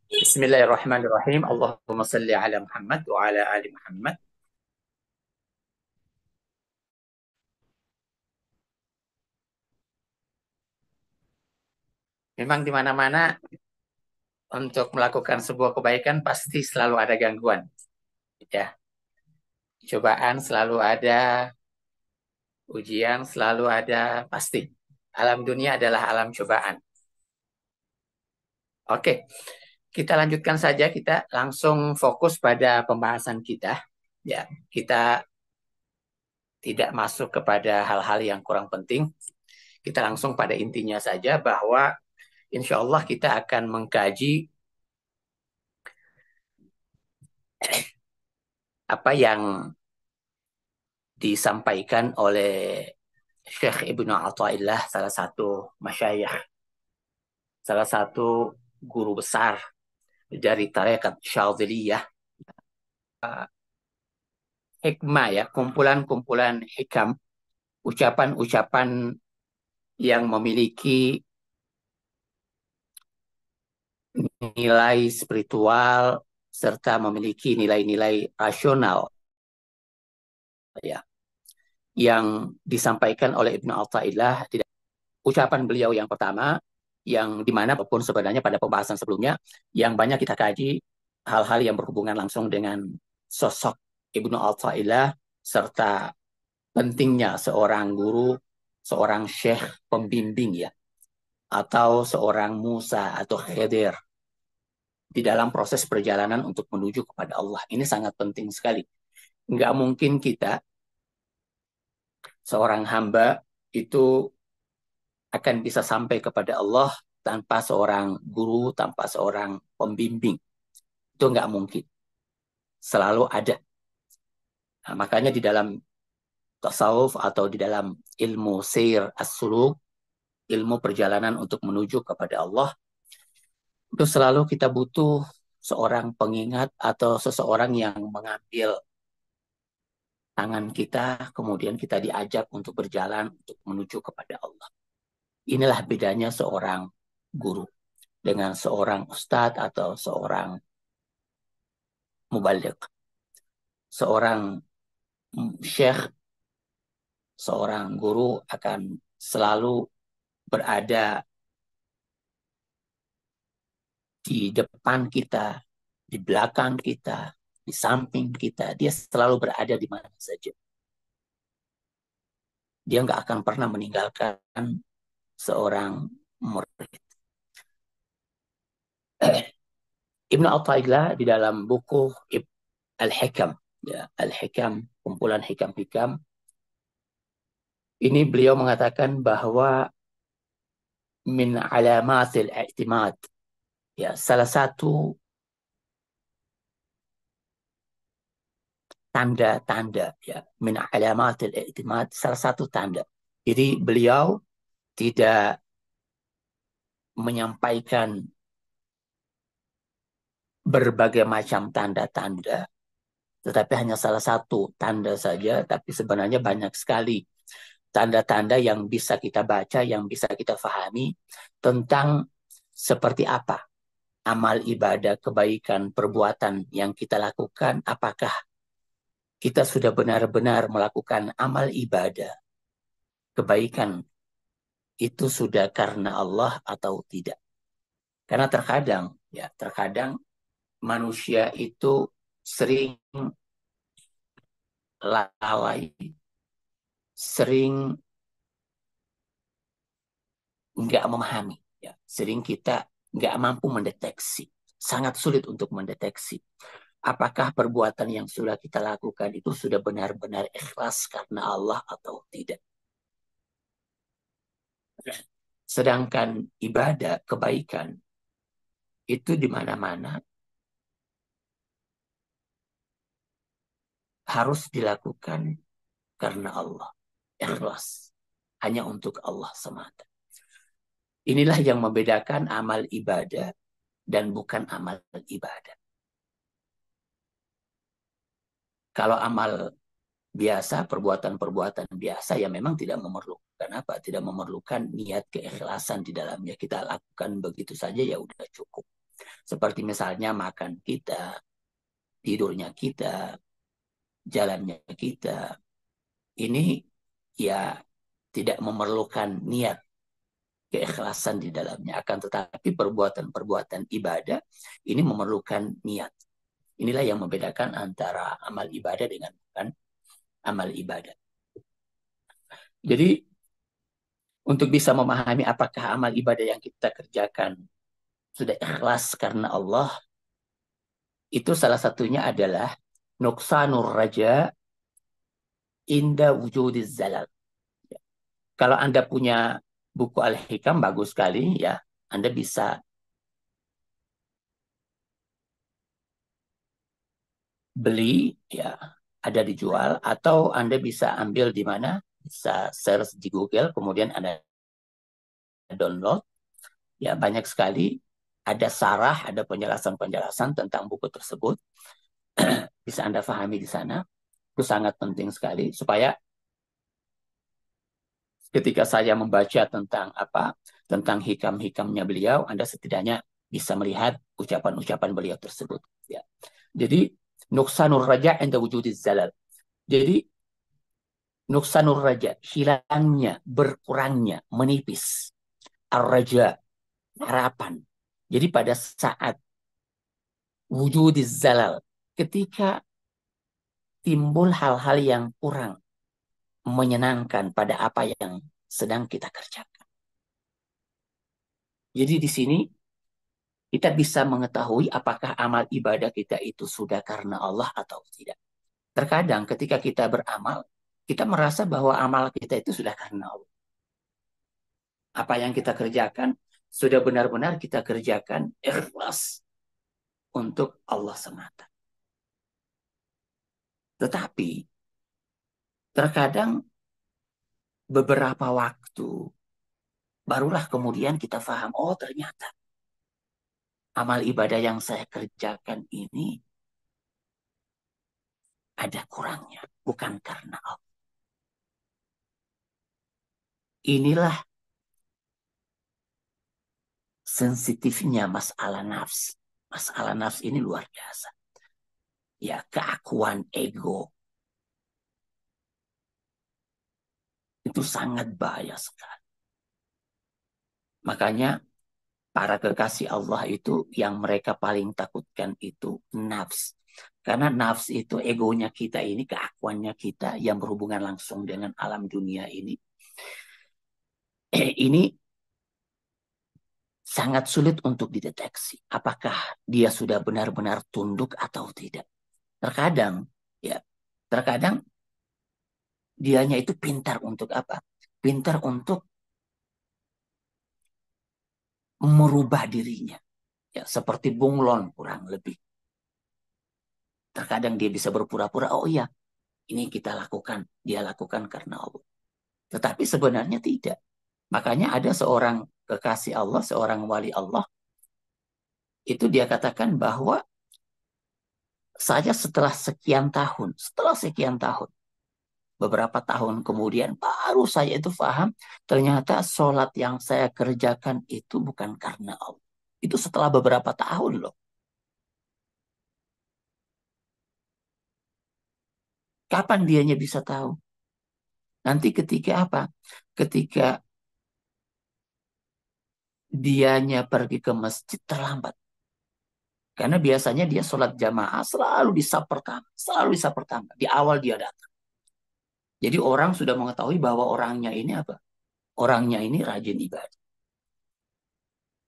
Bismillahirrahmanirrahim. Allahumma salli ala Muhammad wa ala ali Muhammad. Memang di mana-mana untuk melakukan sebuah kebaikan pasti selalu ada gangguan. Ya, cobaan selalu ada, ujian selalu ada, pasti. Alam dunia adalah alam cobaan. Oke, kita lanjutkan saja. Kita langsung fokus pada pembahasan kita. Ya, kita tidak masuk kepada hal-hal yang kurang penting. Kita langsung pada intinya saja bahwa insya Allah kita akan mengkaji apa yang disampaikan oleh Syekh Ibnu Athaillah, salah satu masyayikh, salah satu guru besar dari tarekat Syadziliyah. Hikmah ya, kumpulan-kumpulan hikam, ucapan-ucapan yang memiliki nilai spiritual serta memiliki nilai-nilai rasional ya, yang disampaikan oleh Ibnu Athaillah. Ucapan beliau yang pertama, yang dimana apapun sebenarnya pada pembahasan sebelumnya, yang banyak kita kaji hal-hal yang berhubungan langsung dengan sosok Ibnu Athaillah, serta pentingnya seorang guru, seorang syekh pembimbing ya, atau seorang Musa atau Khidir di dalam proses perjalanan untuk menuju kepada Allah. Ini sangat penting sekali. Nggak mungkin kita, seorang hamba, itu akan bisa sampai kepada Allah tanpa seorang guru, tanpa seorang pembimbing. Itu nggak mungkin. Selalu ada. Nah, makanya di dalam tasawuf atau di dalam ilmu sir as-suluk, ilmu perjalanan untuk menuju kepada Allah, itu selalu kita butuh seorang pengingat atau seseorang yang mengambil tangan kita, kemudian kita diajak untuk berjalan untuk menuju kepada Allah. Inilah bedanya seorang guru dengan seorang ustadz atau seorang mubalik. Seorang syekh, seorang guru akan selalu berada di depan kita, di belakang kita, di samping kita. Dia selalu berada di mana saja. Dia nggak akan pernah meninggalkan seorang murid. Ibnu Athaillah di dalam buku Al-Hikam, ya, Al-Hikam, kumpulan hikam-hikam, ini beliau mengatakan bahwa min alamatil i'timad, ya, salah satu tanda-tanda, ya, min alamatil i'timad, salah satu tanda. Jadi beliau tidak menyampaikan berbagai macam tanda-tanda, tetapi hanya salah satu tanda saja, tapi sebenarnya banyak sekali tanda-tanda yang bisa kita baca, yang bisa kita fahami tentang seperti apa amal ibadah, kebaikan, perbuatan yang kita lakukan, apakah kita sudah benar-benar melakukan amal ibadah, kebaikan itu sudah karena Allah atau tidak. Karena terkadang manusia itu sering lalai, sering nggak memahami, ya, sering kita nggak mampu mendeteksi, sangat sulit untuk mendeteksi apakah perbuatan yang sudah kita lakukan itu sudah benar-benar ikhlas karena Allah atau tidak. Sedangkan ibadah, kebaikan, itu di mana-mana harus dilakukan karena Allah. Ikhlas. Hanya untuk Allah semata. Inilah yang membedakan amal ibadah dan bukan amal ibadah. Kalau amal biasa, perbuatan-perbuatan biasa yang memang tidak memerlukan apa, tidak memerlukan niat keikhlasan di dalamnya. Kita lakukan begitu saja ya udah cukup. Seperti misalnya makan kita, tidurnya kita, jalannya kita. Ini ya tidak memerlukan niat keikhlasan di dalamnya. Akan tetapi perbuatan-perbuatan ibadah ini memerlukan niat. Inilah yang membedakan antara amal ibadah dengan bukan amal ibadah. Jadi untuk bisa memahami apakah amal ibadah yang kita kerjakan sudah ikhlas karena Allah, itu salah satunya adalah nuksanur raja inda wujudiz zalal. Kalau Anda punya buku Al-Hikam, bagus sekali ya. Anda bisa beli ya, ada dijual, atau Anda bisa ambil di mana, bisa search di Google, kemudian Anda download. Ya, banyak sekali ada sarah, ada penjelasan-penjelasan tentang buku tersebut. Bisa Anda pahami di sana. Itu sangat penting sekali supaya ketika saya membaca tentang apa, tentang hikam-hikamnya beliau, Anda setidaknya bisa melihat ucapan-ucapan beliau tersebut. Ya. Jadi nuksanur raja inda wujudiz zalal. Jadi nuksanur raja, hilangnya, berkurangnya, menipis. Ar-raja, harapan. Jadi pada saat wujudiz zalal, ketika timbul hal-hal yang kurang menyenangkan pada apa yang sedang kita kerjakan. Jadi di sini kita bisa mengetahui apakah amal ibadah kita itu sudah karena Allah atau tidak. Terkadang ketika kita beramal, kita merasa bahwa amal kita itu sudah karena Allah. Apa yang kita kerjakan sudah benar-benar kita kerjakan ikhlas untuk Allah semata. Tetapi terkadang beberapa waktu barulah kemudian kita paham, oh ternyata amal ibadah yang saya kerjakan ini ada kurangnya, bukan karena Allah. Inilah sensitifnya masalah nafs. Masalah nafs ini luar biasa. Ya, keakuan ego itu sangat bahaya sekali. Makanya para kekasih Allah itu yang mereka paling takutkan itu nafs. Karena nafs itu egonya kita ini, keakuannya kita yang berhubungan langsung dengan alam dunia ini. Ini sangat sulit untuk dideteksi. Apakah dia sudah benar-benar tunduk atau tidak. Terkadang, ya, terkadang dianya itu pintar untuk apa? Pintar untuk merubah dirinya. Ya, seperti bunglon kurang lebih. Terkadang dia bisa berpura-pura, oh iya, ini kita lakukan. Dia lakukan karena Allah. Tetapi sebenarnya tidak. Makanya ada seorang kekasih Allah, seorang wali Allah, itu dia katakan bahwa saya setelah sekian tahun, beberapa tahun kemudian baru saya itu paham, ternyata sholat yang saya kerjakan itu bukan karena Allah. Itu setelah beberapa tahun loh. Kapan dianya bisa tahu? Nanti ketika apa? Ketika dianya pergi ke masjid terlambat. Karena biasanya dia sholat jamaah selalu di saf pertama. Selalu di saf pertama. Di awal dia datang. Jadi orang sudah mengetahui bahwa orangnya ini apa? Orangnya ini rajin ibadah.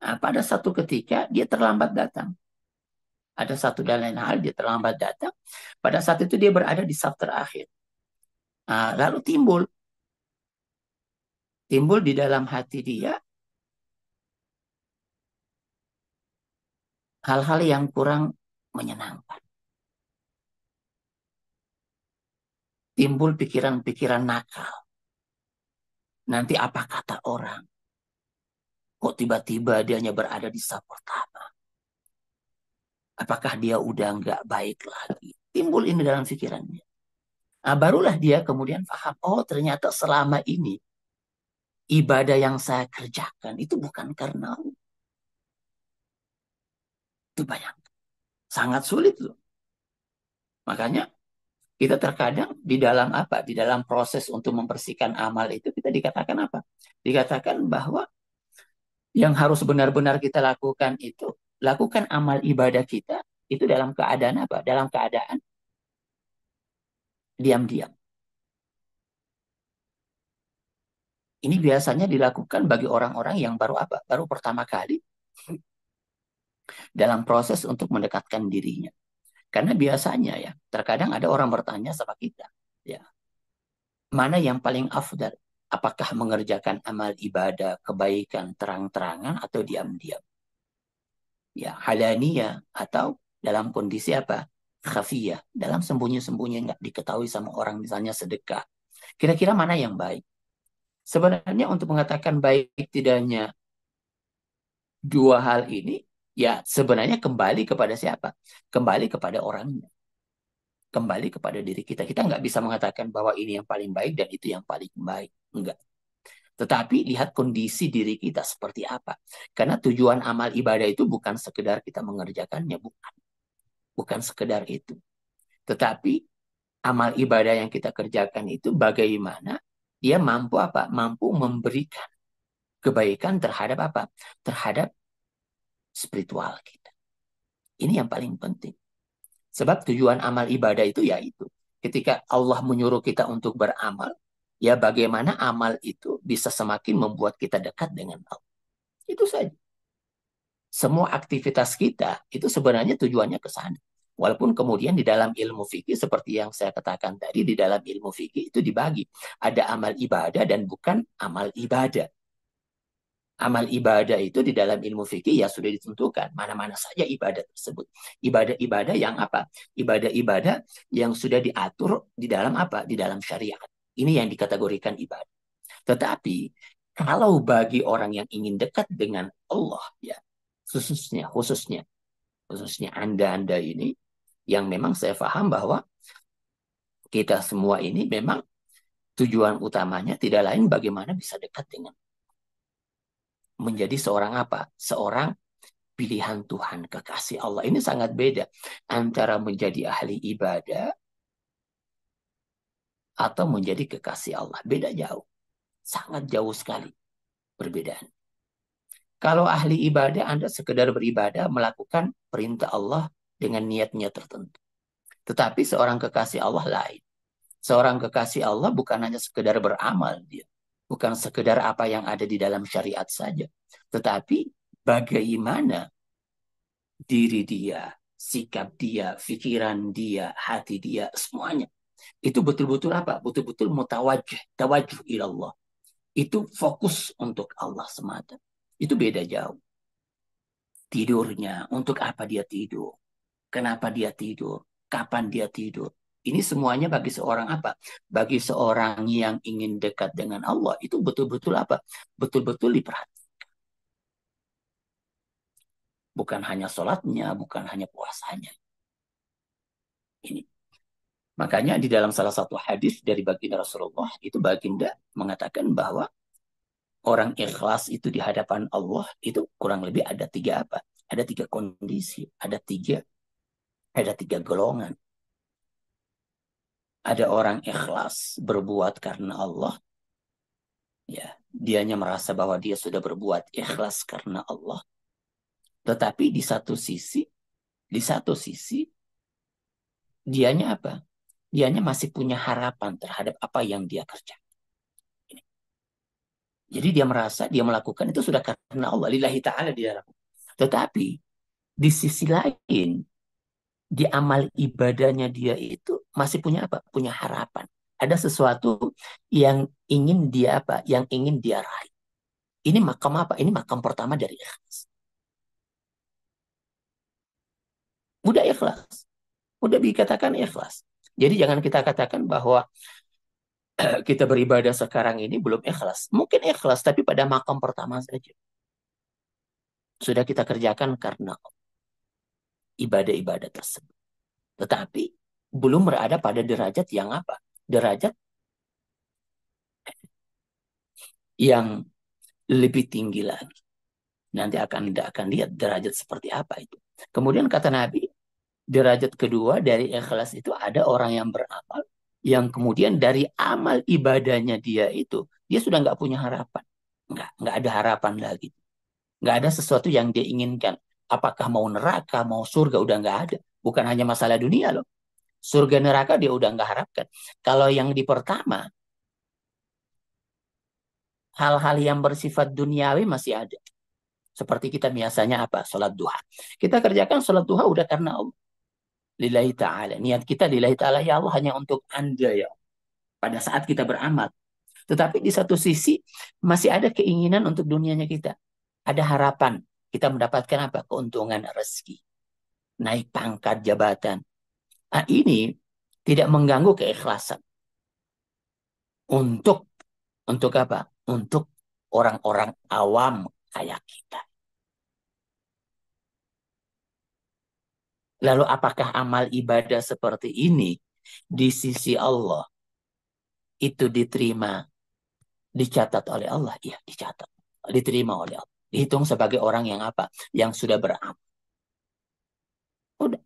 Nah, pada satu ketika dia terlambat datang. Ada satu dan lain hal dia terlambat datang. Pada saat itu dia berada di saf terakhir. Nah, lalu timbul di dalam hati dia hal-hal yang kurang menyenangkan. Timbul pikiran-pikiran nakal. Nanti apa kata orang? Kok tiba-tiba dianya berada di saf pertama? Apakah dia udah nggak baik lagi? Timbul ini dalam pikirannya. Nah, barulah dia kemudian paham, oh ternyata selama ini ibadah yang saya kerjakan itu bukan karena Allah. Itu banyak. Sangat sulit loh. Makanya kita terkadang di dalam apa? Di dalam proses untuk membersihkan amal itu kita dikatakan apa? Dikatakan bahwa yang harus benar-benar kita lakukan itu, lakukan amal ibadah kita itu dalam keadaan apa? Dalam keadaan diam-diam. Ini biasanya dilakukan bagi orang-orang yang baru apa? Baru pertama kali dalam proses untuk mendekatkan dirinya. Karena biasanya ya, terkadang ada orang bertanya sama kita, ya, mana yang paling afdal? Apakah mengerjakan amal ibadah, kebaikan terang-terangan atau diam-diam? Ya, halaniyah atau dalam kondisi apa? Khafiyah, dalam sembunyi-sembunyi nggak diketahui sama orang, misalnya sedekah. Kira-kira mana yang baik? Sebenarnya untuk mengatakan baik tidaknya dua hal ini, ya sebenarnya kembali kepada siapa? Kembali kepada orangnya. Kembali kepada diri kita. Kita nggak bisa mengatakan bahwa ini yang paling baik dan itu yang paling baik. Enggak. Tetapi lihat kondisi diri kita seperti apa. Karena tujuan amal ibadah itu bukan sekedar kita mengerjakannya. Bukan. Bukan sekedar itu. Tetapi amal ibadah yang kita kerjakan itu bagaimana dia mampu apa? Mampu memberikan kebaikan terhadap apa? Terhadap spiritual kita. Ini yang paling penting. Sebab tujuan amal ibadah itu ya itu. Ketika Allah menyuruh kita untuk beramal, ya bagaimana amal itu bisa semakin membuat kita dekat dengan Allah. Itu saja. Semua aktivitas kita itu sebenarnya tujuannya ke sana. Walaupun kemudian di dalam ilmu fikih seperti yang saya katakan tadi, di dalam ilmu fikih itu dibagi. Ada amal ibadah dan bukan amal ibadah. Amal ibadah itu di dalam ilmu fikih ya sudah ditentukan mana-mana saja ibadah tersebut. Ibadah-ibadah yang apa? Ibadah-ibadah yang sudah diatur di dalam apa? Di dalam syariat. Ini yang dikategorikan ibadah. Tetapi kalau bagi orang yang ingin dekat dengan Allah ya, khususnya Anda ini yang memang saya paham bahwa kita semua ini memang tujuan utamanya tidak lain bagaimana bisa dekat dengan menjadi seorang apa? Seorang pilihan Tuhan, kekasih Allah. Ini sangat beda antara menjadi ahli ibadah atau menjadi kekasih Allah. Beda jauh. Sangat jauh sekali perbedaan. Kalau ahli ibadah, Anda sekedar beribadah, melakukan perintah Allah dengan niat-niat tertentu. Tetapi seorang kekasih Allah lain. Seorang kekasih Allah bukan hanya sekedar beramal dia. Bukan sekedar apa yang ada di dalam syariat saja. Tetapi bagaimana diri dia, sikap dia, pikiran dia, hati dia, semuanya. Itu betul-betul apa? Betul-betul mutawajjih, tawajjuh ilallah. Itu fokus untuk Allah semata. Itu beda jauh. Tidurnya, untuk apa dia tidur? Kenapa dia tidur? Kapan dia tidur? Ini semuanya bagi seorang apa? Bagi seorang yang ingin dekat dengan Allah, itu betul-betul apa? Betul-betul diperhatikan. Bukan hanya sholatnya, bukan hanya puasanya. Ini. Makanya di dalam salah satu hadis dari baginda Rasulullah, itu baginda mengatakan bahwa orang ikhlas itu di hadapan Allah, itu kurang lebih ada tiga apa? Ada tiga kondisi, ada tiga golongan. Ada orang ikhlas berbuat karena Allah, ya, dianya merasa bahwa dia sudah berbuat ikhlas karena Allah. Tetapi di satu sisi, dianya apa? Dianya masih punya harapan terhadap apa yang dia kerjakan. Jadi dia merasa dia melakukan itu sudah karena Allah, lillahi ta'ala dia lakukan. Tetapi di sisi lain, di amal ibadahnya dia itu masih punya apa? Punya harapan. Ada sesuatu yang ingin dia apa? Yang ingin dia raih. Ini makam apa? Ini makam pertama dari ikhlas. Udah ikhlas. Udah dikatakan ikhlas. Jadi jangan kita katakan bahwa kita beribadah sekarang ini belum ikhlas. Mungkin ikhlas, tapi pada makam pertama saja. Sudah kita kerjakan karena ibadah-ibadah tersebut. Tetapi belum berada pada derajat yang apa? derajat yang lebih tinggi lagi. Nanti Anda akan lihat derajat seperti apa itu. Kemudian kata Nabi, derajat kedua dari ikhlas itu ada orang yang beramal, yang kemudian dari amal ibadahnya dia sudah nggak punya harapan. Nggak ada harapan lagi. Nggak ada sesuatu yang dia inginkan. Apakah mau neraka, mau surga, udah nggak ada. Bukan hanya masalah dunia loh. Surga neraka dia udah nggak harapkan. Kalau yang di pertama, hal-hal yang bersifat duniawi masih ada. Seperti kita biasanya apa? Sholat duha. Kita kerjakan sholat duha udah karena Allah. Lillahi ta'ala. Niat kita lillahi ta'ala, ya Allah, hanya untuk Anda ya. Pada saat kita beramal. Tetapi di satu sisi masih ada keinginan untuk dunianya kita. Ada harapan. Kita mendapatkan apa? Keuntungan rezeki. Naik pangkat jabatan. Nah, ini tidak mengganggu keikhlasan. Untuk apa? Untuk orang-orang awam kayak kita. Lalu apakah amal ibadah seperti ini di sisi Allah itu diterima, dicatat oleh Allah? Iya, dicatat. Diterima oleh Allah. Dihitung sebagai orang yang apa? Yang sudah beramal. Udah.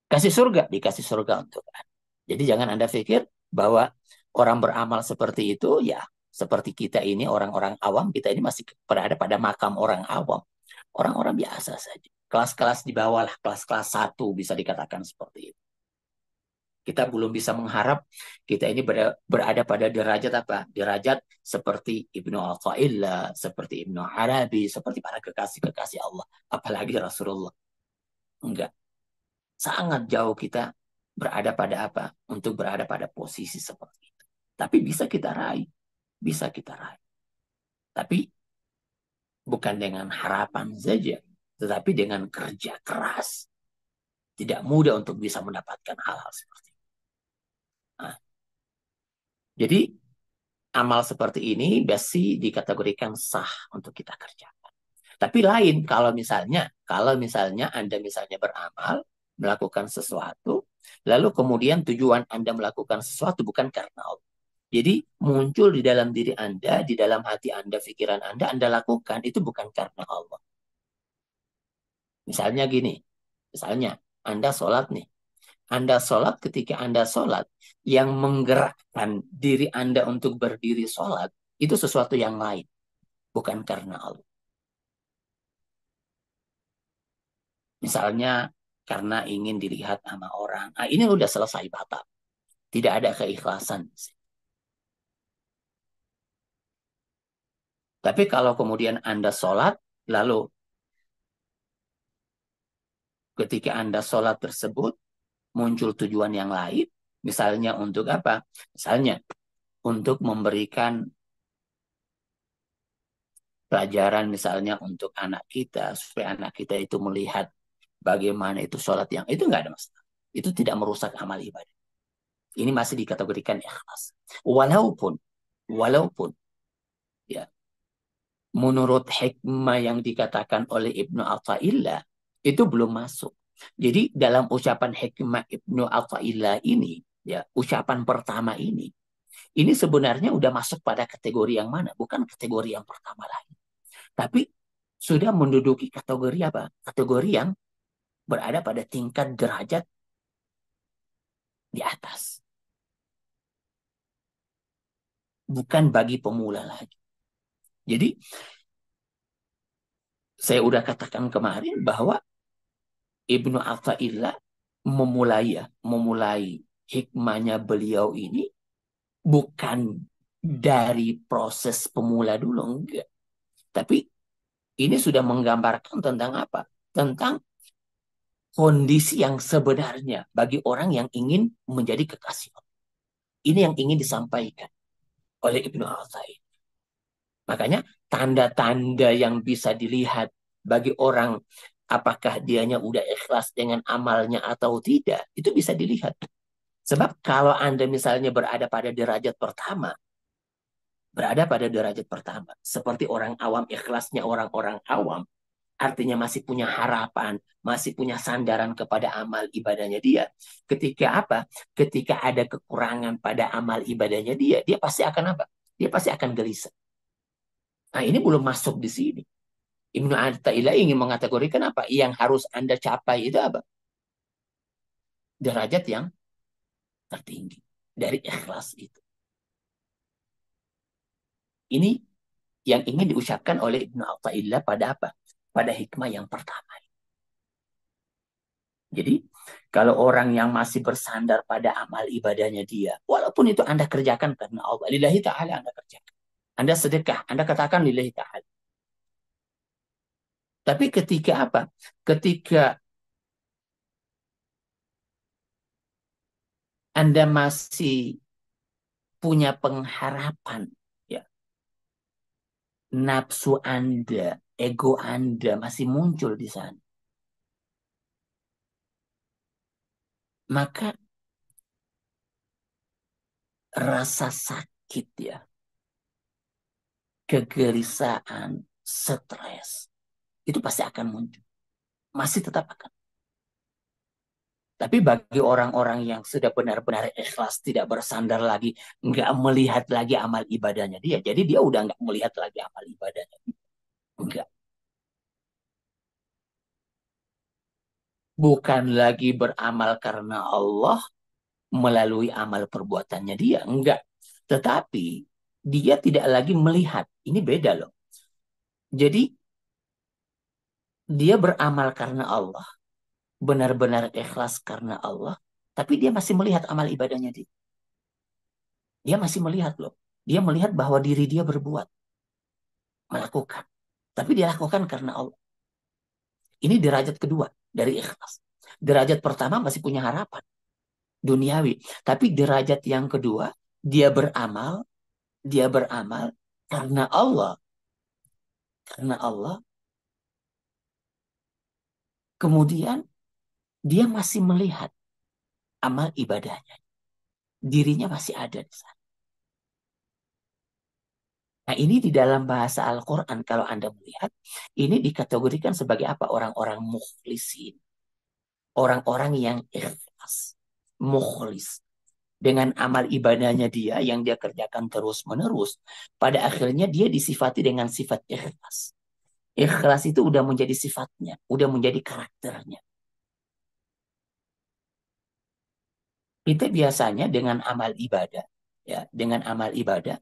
Kasih surga, dikasih surga untuk Anda. Jadi jangan Anda pikir bahwa orang beramal seperti itu, ya seperti kita ini, orang-orang awam, kita ini masih berada pada makam orang awam. Orang-orang biasa saja. Kelas-kelas di bawah lah, kelas-kelas 1 bisa dikatakan seperti itu. Kita belum bisa mengharap kita ini berada pada derajat apa? Derajat seperti Ibnu Athaillah, seperti Ibnu Arabi, seperti para kekasih-kekasih Allah. Apalagi Rasulullah. Enggak. Sangat jauh kita berada pada apa? Untuk berada pada posisi seperti itu. Tapi bisa kita raih. Bisa kita raih. Tapi bukan dengan harapan saja. Tetapi dengan kerja keras. Tidak mudah untuk bisa mendapatkan hal-hal seperti itu. Nah, jadi amal seperti ini biasa dikategorikan sah untuk kita kerjakan. Tapi lain kalau misalnya Anda misalnya beramal, melakukan sesuatu, lalu kemudian tujuan Anda melakukan sesuatu bukan karena Allah. Jadi muncul di dalam diri Anda, di dalam hati Anda, pikiran Anda lakukan itu bukan karena Allah. Misalnya gini, misalnya Anda sholat nih, Anda sholat, ketika Anda sholat, yang menggerakkan diri Anda untuk berdiri sholat, itu sesuatu yang lain. Bukan karena Allah. Misalnya, karena ingin dilihat sama orang. Nah, ini udah selesai batal. Tidak ada keikhlasan. Tapi kalau kemudian Anda sholat, lalu ketika Anda sholat tersebut, muncul tujuan yang lain. Misalnya untuk apa? Misalnya, untuk memberikan pelajaran misalnya untuk anak kita, supaya anak kita itu melihat bagaimana itu sholat yang itu nggak ada masalah. Itu tidak merusak amal ibadah. Ini masih dikategorikan ikhlas. Walaupun ya menurut hikmah yang dikatakan oleh Ibnu Athaillah itu belum masuk. Jadi dalam ucapan hikmah Ibnu Athaillah ini, ya ucapan pertama ini sebenarnya udah masuk pada kategori yang mana? Bukan kategori yang pertama lagi. Tapi sudah menduduki kategori apa? Kategori yang berada pada tingkat derajat di atas. Bukan bagi pemula lagi. Jadi saya udah katakan kemarin bahwa Ibnu Athaillah memulai hikmahnya beliau ini bukan dari proses pemula dulu, enggak. Tapi ini sudah menggambarkan tentang apa? Tentang kondisi yang sebenarnya bagi orang yang ingin menjadi kekasih Allah. Ini yang ingin disampaikan oleh Ibnu Athaillah. Makanya tanda-tanda yang bisa dilihat bagi orang apakah dianya udah ikhlas dengan amalnya atau tidak, itu bisa dilihat. Sebab kalau Anda misalnya berada pada derajat pertama, seperti orang awam, ikhlasnya orang-orang awam, artinya masih punya harapan, masih punya sandaran kepada amal ibadahnya dia. Ketika apa? Ketika ada kekurangan pada amal ibadahnya dia, dia pasti akan apa? Dia pasti akan gelisah. Nah, ini belum masuk di sini. Ibnu Athaillah ingin mengategorikan apa? Yang harus Anda capai itu apa? Derajat yang tertinggi dari ikhlas itu. Ini yang ingin diucapkan oleh Ibnu Athaillah pada apa? Pada hikmah yang pertama. Jadi, kalau orang yang masih bersandar pada amal ibadahnya dia, walaupun itu Anda kerjakan karena Allah, lillahi ta'ala Anda kerjakan. Anda sedekah, Anda katakan lillahi ta'ala. Tapi ketika apa? Ketika Anda masih punya pengharapan, ya, nafsu Anda, ego Anda masih muncul di sana. Maka rasa sakit ya, kegelisahan, stres, itu pasti akan muncul. Masih tetap akan. Tapi bagi orang-orang yang sudah benar-benar ikhlas, tidak bersandar lagi, nggak melihat lagi amal ibadahnya dia. Jadi dia udah nggak melihat lagi amal ibadahnya. Enggak. Bukan lagi beramal karena Allah melalui amal perbuatannya dia. Enggak. Tetapi dia tidak lagi melihat. Ini beda loh. Jadi dia beramal karena Allah. Benar-benar ikhlas karena Allah. Tapi dia masih melihat amal ibadahnya dia. Dia masih melihat loh. Dia melihat bahwa diri dia berbuat. Melakukan. Tapi dia lakukan karena Allah. Ini derajat kedua dari ikhlas. Derajat pertama masih punya harapan. Duniawi. Tapi derajat yang kedua, dia beramal karena Allah. Karena Allah. Kemudian dia masih melihat amal ibadahnya. Dirinya masih ada di sana. Nah, ini di dalam bahasa Al-Quran, kalau Anda melihat, ini dikategorikan sebagai apa? Orang-orang mukhlisin. Orang-orang yang ikhlas. Mukhlis. Dengan amal ibadahnya dia yang dia kerjakan terus-menerus. Pada akhirnya dia disifati dengan sifat ikhlas. Ikhlas itu udah menjadi sifatnya. Udah menjadi karakternya. Kita biasanya dengan amal ibadah. Ya, dengan amal ibadah.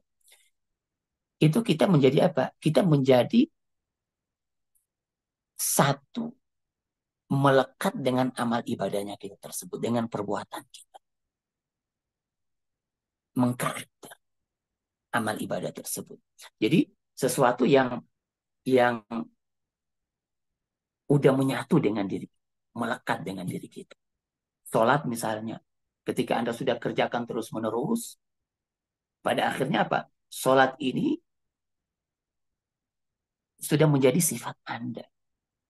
Itu kita menjadi apa? Kita menjadi satu melekat dengan amal ibadahnya kita tersebut, dengan perbuatan kita, mengkarakter amal ibadah tersebut. Jadi sesuatu yang udah menyatu dengan diri, melekat dengan diri kita. Sholat misalnya, ketika Anda sudah kerjakan terus-menerus, pada akhirnya apa? Sholat ini sudah menjadi sifat Anda.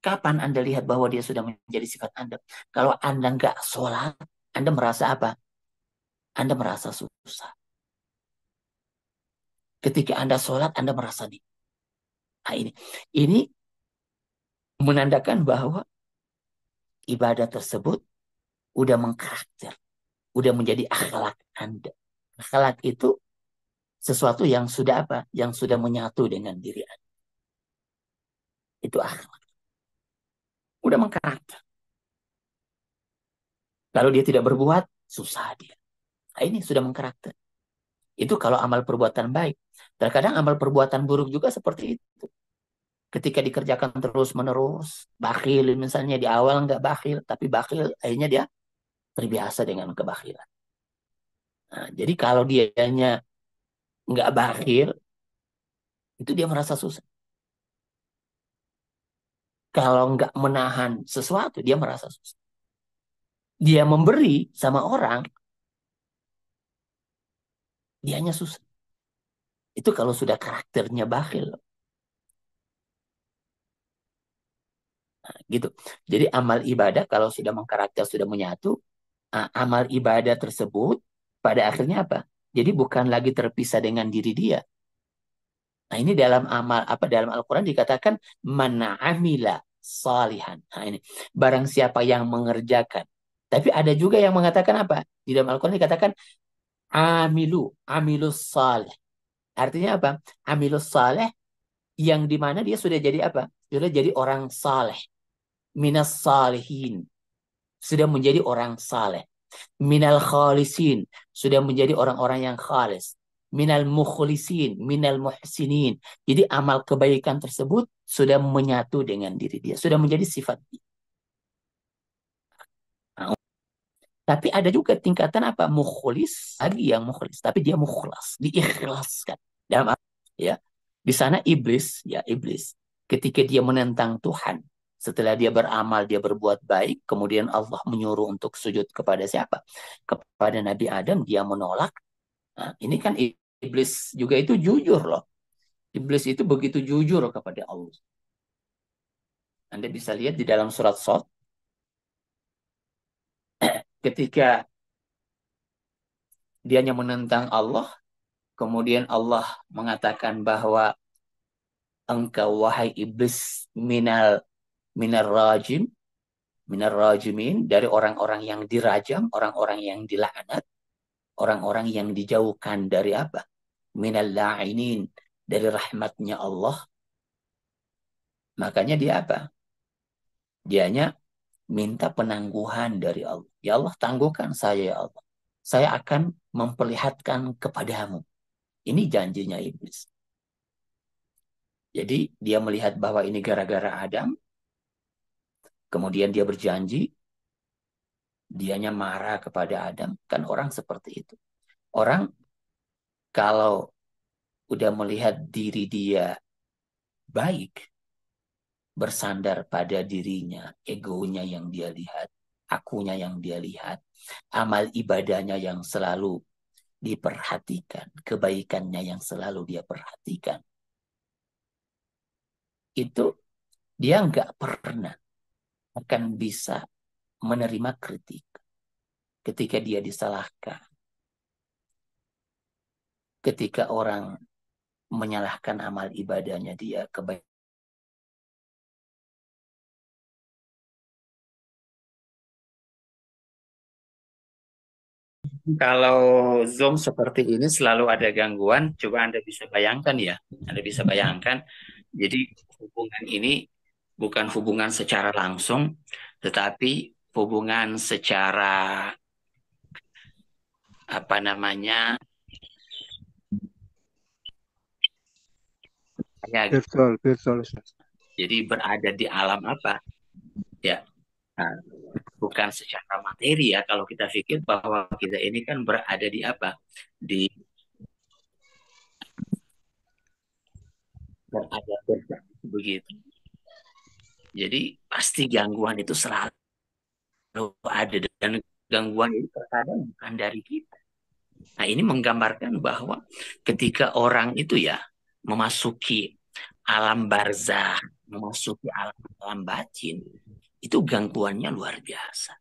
Kapan Anda lihat bahwa dia sudah menjadi sifat Anda? Kalau Anda nggak sholat, Anda merasa apa? Anda merasa susah. Ketika Anda sholat, Anda merasa nih. Nah, ini menandakan bahwa ibadah tersebut udah mengkarakter, udah menjadi akhlak Anda. Akhlak itu sesuatu yang sudah apa? Yang sudah menyatu dengan diri Anda. Itu akhlak. Udah mengkarakter. Kalau dia tidak berbuat, susah dia. Nah, ini sudah mengkarakter. Itu kalau amal perbuatan baik. Terkadang amal perbuatan buruk juga seperti itu. Ketika dikerjakan terus-menerus, bakhil misalnya di awal nggak bakhil, tapi bakhil akhirnya dia terbiasa dengan kebakhilan. Nah, jadi kalau dianya nggak bakhil, itu dia merasa susah. Kalau nggak menahan sesuatu, dia merasa susah. Dia memberi sama orang, dianya susah. Itu kalau sudah karakternya bakhil. Nah, gitu. Jadi amal ibadah kalau sudah mengkarakter, sudah menyatu, amal ibadah tersebut pada akhirnya apa? Jadi bukan lagi terpisah dengan diri dia. Nah, ini dalam amal apa dalam Al-Qur'an dikatakan man amila salihan. Nah, ini barang siapa yang mengerjakan. Tapi ada juga yang mengatakan apa? Di dalam Al-Quran dikatakan amilus salih. Artinya apa? Amilus salih yang dimana dia sudah jadi apa? Sudah jadi orang saleh. Minas salihin. Sudah menjadi orang saleh. Minal khalisin. Sudah menjadi orang-orang yang khalis. Minal mukhlisin. Minal muhsinin. Jadi amal kebaikan tersebut sudah menyatu dengan diri dia. Sudah menjadi sifat dia. Nah, tapi ada juga tingkatan apa? Mukhlis. Lagi yang mukhlis. Tapi dia mukhlas. Diikhlaskan. Dalam ya. Di sana iblis, ya iblis. Ketika dia menentang Tuhan. Setelah dia beramal, dia berbuat baik. Kemudian Allah menyuruh untuk sujud kepada siapa? Kepada Nabi Adam, dia menolak. Nah, ini kan iblis juga itu jujur loh. Iblis itu begitu jujur kepada Allah. Anda bisa lihat di dalam surat Shad. Ketika dianya menentang Allah, kemudian Allah mengatakan bahwa engkau wahai iblis minar rajim, minar rajimin, dari orang-orang yang dirajam, orang-orang yang dilaknat, orang-orang yang dijauhkan dari apa? Minal la'inin, dari rahmatnya Allah. Makanya dia apa? Dianya minta penangguhan dari Allah. Ya Allah, tangguhkan saya ya Allah. Saya akan memperlihatkan kepadamu. Ini janjinya iblis. Jadi dia melihat bahwa ini gara-gara Adam. Kemudian dia berjanji. Dianya marah kepada Adam. Kan orang seperti itu. Orang kalau udah melihat diri dia baik, bersandar pada dirinya, egonya yang dia lihat, akunya yang dia lihat, amal ibadahnya yang selalu diperhatikan, kebaikannya yang selalu dia perhatikan, itu dia nggak pernah akan bisa menerima kritik ketika dia disalahkan, ketika orang menyalahkan amal ibadahnya dia, kebaikan. Kalau Zoom seperti ini selalu ada gangguan, coba Anda bisa bayangkan ya. Anda bisa bayangkan. Jadi hubungan ini bukan hubungan secara langsung, tetapi hubungan secara apa namanya? Ya, Virtual, virtual Ustaz. jadi berada di alam apa? Ya, nah, bukan secara materi ya. Kalau kita pikir bahwa kita ini kan berada di apa? Di berada begitu. Jadi pasti gangguan itu selalu ada dan gangguan itu terkadang bukan dari kita. Nah, ini menggambarkan bahwa ketika orang itu ya memasuki alam barzah, memasuki alam batin, itu gangguannya luar biasa.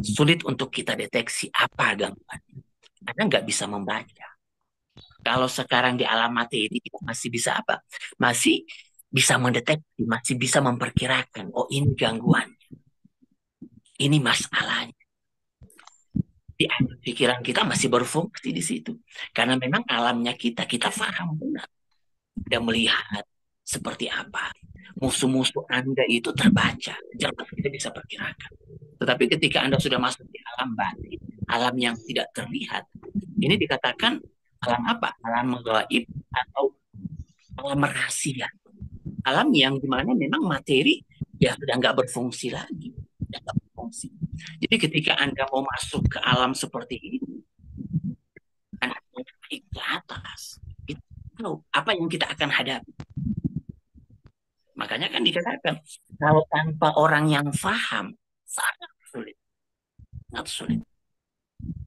Sulit untuk kita deteksi apa gangguan. Karena nggak bisa membaca. Kalau sekarang di alam materi kita masih bisa apa? Masih bisa mendeteksi, masih bisa memperkirakan. Oh, ini gangguan, ini masalahnya. Di pikiran kita masih berfungsi di situ. Karena memang alamnya kita paham benar. Dan melihat seperti apa. Musuh-musuh Anda itu terbaca. Jelas kita bisa perkirakan. Tetapi ketika Anda sudah masuk di alam batin, alam yang tidak terlihat, ini dikatakan alam apa? Alam gaib atau alam rahasia. Alam yang dimana memang materi ya sudah nggak berfungsi lagi. Sudah nggak berfungsi. Jadi ketika Anda mau masuk ke alam seperti ini, Anda naik ke atas. Kita tahu apa yang kita akan hadapi. Makanya kan dikatakan, kalau tanpa orang yang paham, sangat sulit. Sangat sulit.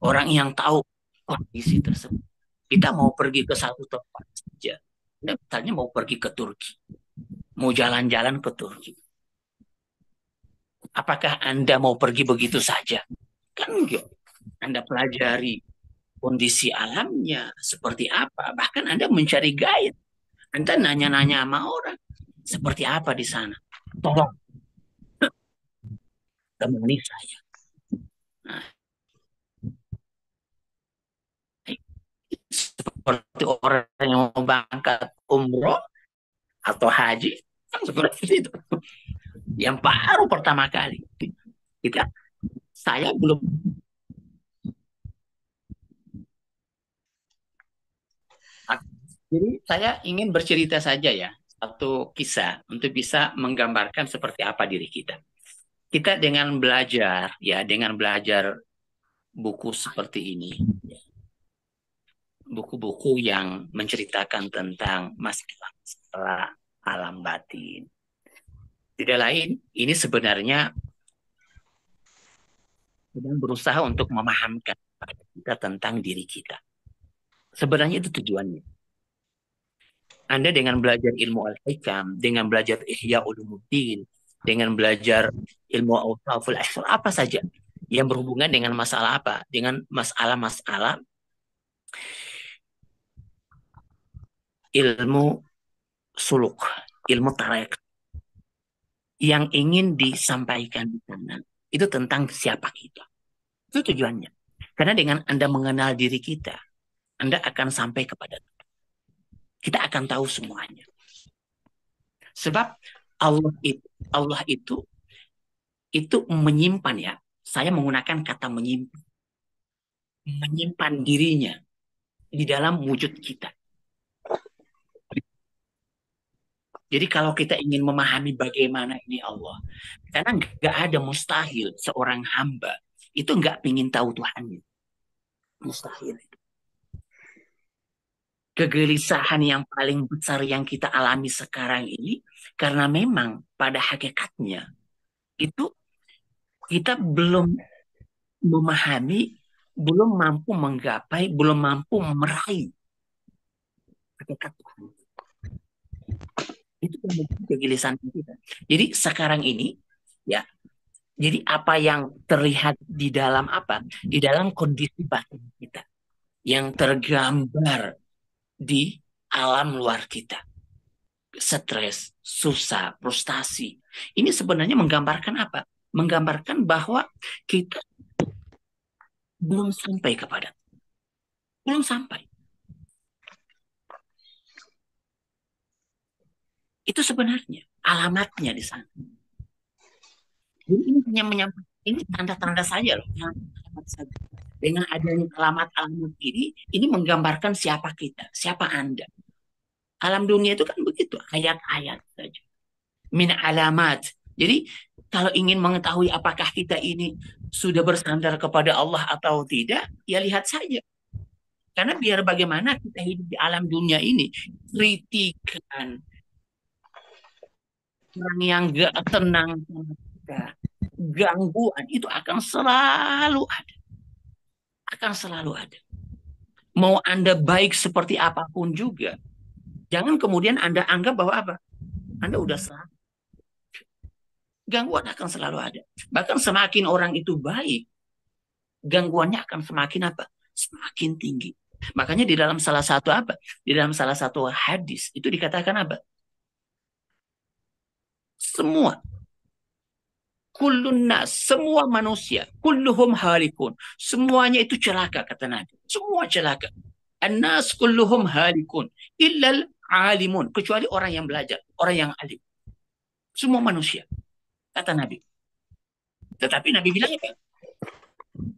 Orang yang tahu kondisi tersebut. Kita mau pergi ke satu tempat saja. Misalnya mau pergi ke Turki. Mau jalan-jalan ke Turki. Apakah Anda mau pergi begitu saja? Kan enggak. Anda pelajari kondisi alamnya, seperti apa. Bahkan Anda mencari guide. Anda nanya-nanya sama orang. Seperti apa di sana? Tolong. temani saya. Nah, seperti orang yang mau berangkat umroh atau haji, kan seperti itu. Yang baru pertama kali. Kita, saya belum. Jadi saya ingin bercerita saja ya, satu kisah untuk bisa menggambarkan seperti apa diri kita. Kita dengan belajar, ya, dengan belajar buku seperti ini, buku-buku yang menceritakan tentang masalah alam batin. Tidak lain, ini sebenarnya sedang berusaha untuk memahamkan kita tentang diri kita. Sebenarnya itu tujuannya. Anda dengan belajar ilmu al-hikam, dengan belajar Ihya Ulumuddin, dengan belajar ilmu Awsaful Ahsan, apa saja yang berhubungan dengan masalah apa? Dengan masalah-masalah ilmu suluk, ilmu tarekat yang ingin disampaikan di sana. Itu tentang siapa kita. Itu tujuannya. Karena dengan Anda mengenal diri kita, Anda akan sampai kepada kita akan tahu semuanya. Sebab Allah itu menyimpan ya. Saya menggunakan kata menyimpan dirinya di dalam wujud kita. Jadi kalau kita ingin memahami bagaimana ini Allah, karena nggak ada mustahil seorang hamba itu nggak ingin tahu Tuhannya. Mustahil. Kegelisahan yang paling besar yang kita alami sekarang ini, karena memang pada hakikatnya itu kita belum memahami, belum mampu menggapai, belum mampu meraih hakikat Tuhan. Itu kegelisahan kita. Jadi sekarang ini, ya, jadi apa yang terlihat di dalam apa? Di dalam kondisi batin kita yang tergambar di alam luar kita. Stres, susah, frustasi. Ini sebenarnya menggambarkan apa? Menggambarkan bahwa kita belum sampai kepada. Belum sampai. Itu sebenarnya alamatnya di sana. Jadi ini hanya menyampaikan, ini tanda-tanda saja loh. Alamat saja. Dengan adanya alamat-alamat ini menggambarkan siapa kita, siapa Anda. Alam dunia itu kan begitu, ayat-ayat saja. Min alamat. Jadi kalau ingin mengetahui apakah kita ini sudah bersandar kepada Allah atau tidak, ya lihat saja. Karena biar bagaimana kita hidup di alam dunia ini, kritikan, orang yang gak tenang, gangguan itu akan selalu ada. Akan selalu ada. Mau Anda baik seperti apapun juga, jangan kemudian Anda anggap bahwa apa? Anda udah selalu. Gangguan akan selalu ada. Bahkan semakin orang itu baik, gangguannya akan semakin apa? Semakin tinggi. Makanya di dalam salah satu apa? Di dalam salah satu hadis itu dikatakan apa? Semua kullun nas, semua manusia, kulluhum halikun. Semuanya itu celaka kata Nabi. Semua celaka. An-nas kulluhum halikun illal alimun, kecuali orang yang belajar, orang yang alim. Semua manusia kata Nabi. Tetapi Nabi bilang apa?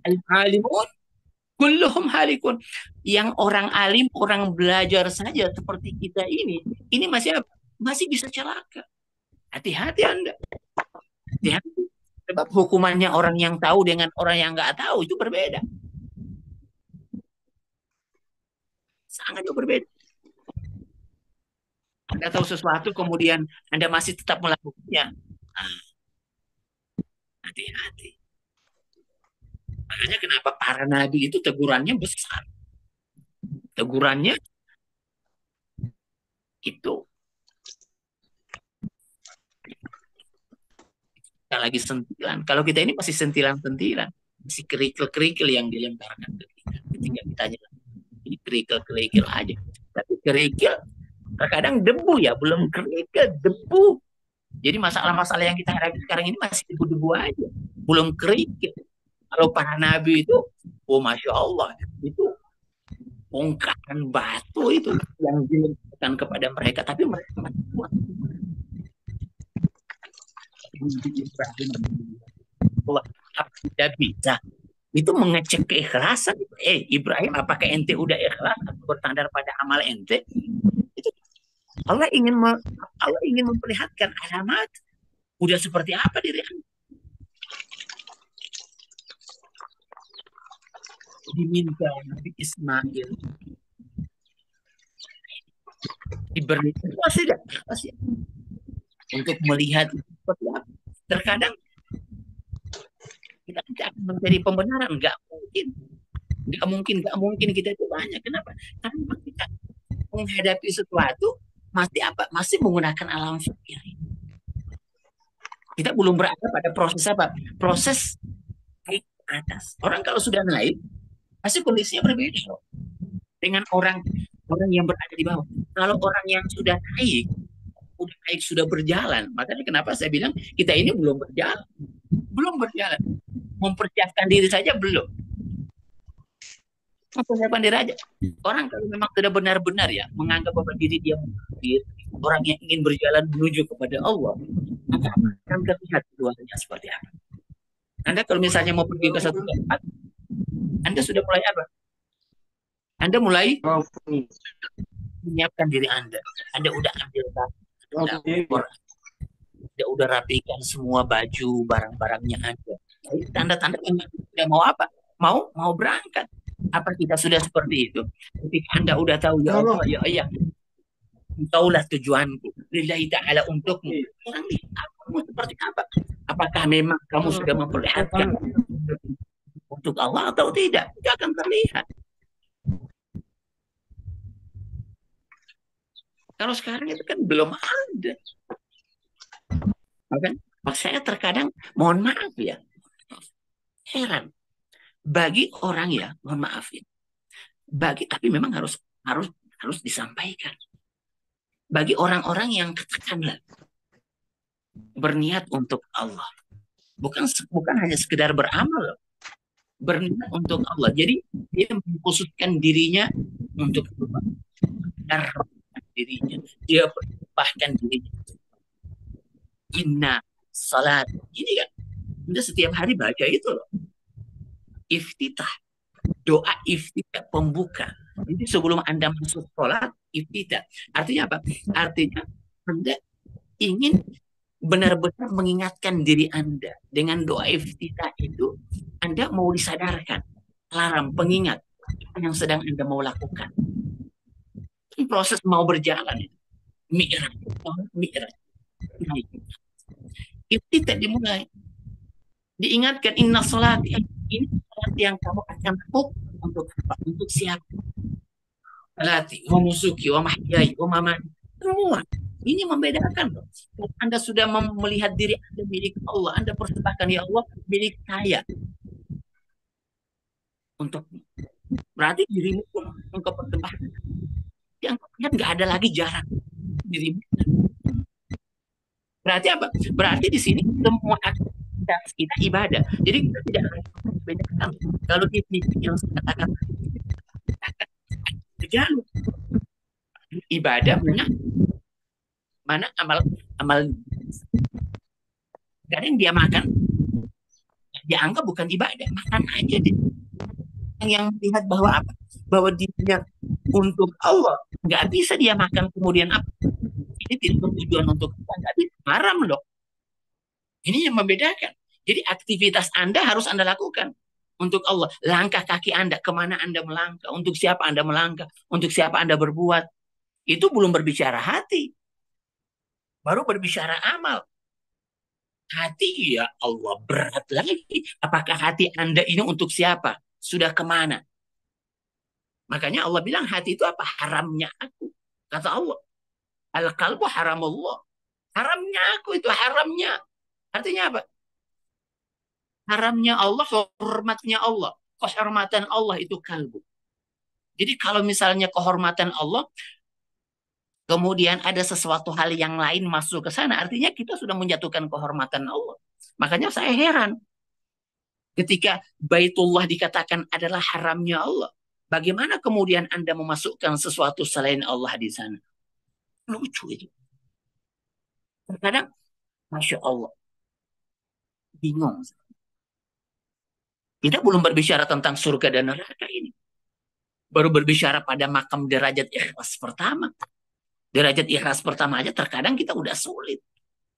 Al-alimun kulluhum halikun. Yang orang alim, orang belajar saja seperti kita ini masih apa? Masih bisa celaka. Hati-hati Anda. Hati-hati. Sebab hukumannya orang yang tahu dengan orang yang nggak tahu itu berbeda. Sangat jauh berbeda. Anda tahu sesuatu, kemudian Anda masih tetap melakukannya. Nah, hati-hati. Makanya kenapa para nabi itu tegurannya besar. Tegurannya itu kita lagi sentilan. Kalau kita ini masih sentilan-sentilan. Masih kerikil-kerikil yang dilemparkan ke kita. Ketika ditanya, ini kerikil-kerikil aja. Tapi kerikil, terkadang debu ya, belum kerikil, debu. Jadi masalah-masalah yang kita hadapi sekarang ini masih debu-debu aja, belum kering gitu. Kalau para nabi itu, oh masya Allah, itu bongkahan batu itu yang dilemparkan kepada mereka, tapi mereka masih kuat. Allah tidak bisa. Itu mengecek keikhlasan. Ibrahim, apakah ente udah ikhlas atau bertandar pada amal ente? Itu Allah ingin Allah ingin memperlihatkan alamat udah seperti apa diri anda. Diminta Nabi Ismail diberi pasti tidak pasti untuk melihat seperti apa. Terkadang kita tidak akan mencari pembenaran, nggak mungkin kita itu banyak. Kenapa? Karena kita menghadapi sesuatu masih menggunakan alam pikir. Kita belum berada pada proses apa? Proses naik ke atas. Orang kalau sudah naik, pasti kondisinya berbeda dengan orang orang yang berada di bawah. Kalau orang yang sudah berjalan, makanya kenapa saya bilang kita ini belum berjalan, mempersiapkan diri saja belum. Mempersiapkan diri aja. Orang kalau memang sudah benar-benar ya menganggap bahwa diri dia orang yang ingin berjalan menuju kepada Allah, maka akan terlihat keluarnya seperti apa. Anda kalau misalnya mau pergi ke satu tempat, Anda sudah mulai apa? Anda mulai menyiapkan diri Anda. Anda udah ambil udah rapikan semua baju, barang-barangnya Anda. Tanda-tanda Anda mau apa? Mau berangkat. Apa kita sudah seperti itu? Ketika Anda udah tahu, ya Allah, ya Allah, Engkaulah tujuanku. Lillahi ta'ala untukmu. Orang lihat kamu seperti apa? Apakah memang kamu sudah memperlihatkan untuk Allah atau tidak? Tidak akan terlihat. Kalau sekarang itu kan belum ada. Saya terkadang, mohon maaf ya, heran. Bagi orang ya, mohon maaf ya, tapi memang harus disampaikan. Bagi orang-orang yang katakanlah berniat untuk Allah, bukan hanya sekedar beramal, berniat untuk Allah. Jadi dia mengkhususkan dirinya untuk dirinya, dia bahkan dirinya. Inna salat ini kan, Anda setiap hari baca itu loh. Iftitah, doa iftitah pembuka. Jadi sebelum Anda masuk sholat, iftitah. Artinya apa? Artinya Anda ingin benar-benar mengingatkan diri Anda. Dengan doa iftitah itu, Anda mau disadarkan. Alarm, pengingat yang sedang Anda mau lakukan. Proses mau berjalan. Mi'raj. Iftitah dimulai. Diingatkan, inna sholat. Ini sholat yang kamu akan lakukan untuk apa? Untuk siapa? Salati, wa musuki, wa mahyai, wa mamati. Semua. Ini membedakan. Anda sudah melihat diri Anda milik Allah. Anda persembahkan, ya Allah, milik saya. Untuk berarti dirimu pun engkau persembahkan. Yang nggak ada lagi jarak dirimu. Berarti apa? Berarti di sini semua aktivitas kita ibadah. Jadi kita tidak membedakan. Kalau ini yang saya katakan terjaluk ibadah mana amal kadang dia makan dianggap bukan ibadah, makan aja deh. Yang lihat bahwa apa? Bahwa dirinya untuk Allah, nggak bisa dia makan kemudian apa? Ini tidak bertujuan untuk kita, nggak bisa, haram loh. Ini yang membedakan. Jadi aktivitas Anda harus Anda lakukan untuk Allah. Langkah kaki Anda, kemana Anda melangkah, untuk siapa Anda melangkah, untuk siapa Anda berbuat. Itu belum berbicara hati. Baru berbicara amal. Hati, ya Allah, berat lagi. Apakah hati Anda ini untuk siapa? Sudah kemana? Makanya Allah bilang hati itu apa? Haramnya aku. Kata Allah. Al-qalbu haram Allah. Haramnya aku itu haramnya. Artinya apa? Haramnya Allah, kehormatnya Allah. Kehormatan Allah itu kalbu. Jadi kalau misalnya kehormatan Allah, kemudian ada sesuatu hal yang lain masuk ke sana, artinya kita sudah menjatuhkan kehormatan Allah. Makanya saya heran ketika Baitullah dikatakan adalah haramnya Allah. Bagaimana kemudian Anda memasukkan sesuatu selain Allah di sana? Lucu itu. Terkadang, Masya Allah, bingung. Kita belum berbicara tentang surga dan neraka ini. Baru berbicara pada makam derajat ikhlas pertama. Derajat ikhlas pertama aja terkadang kita udah sulit.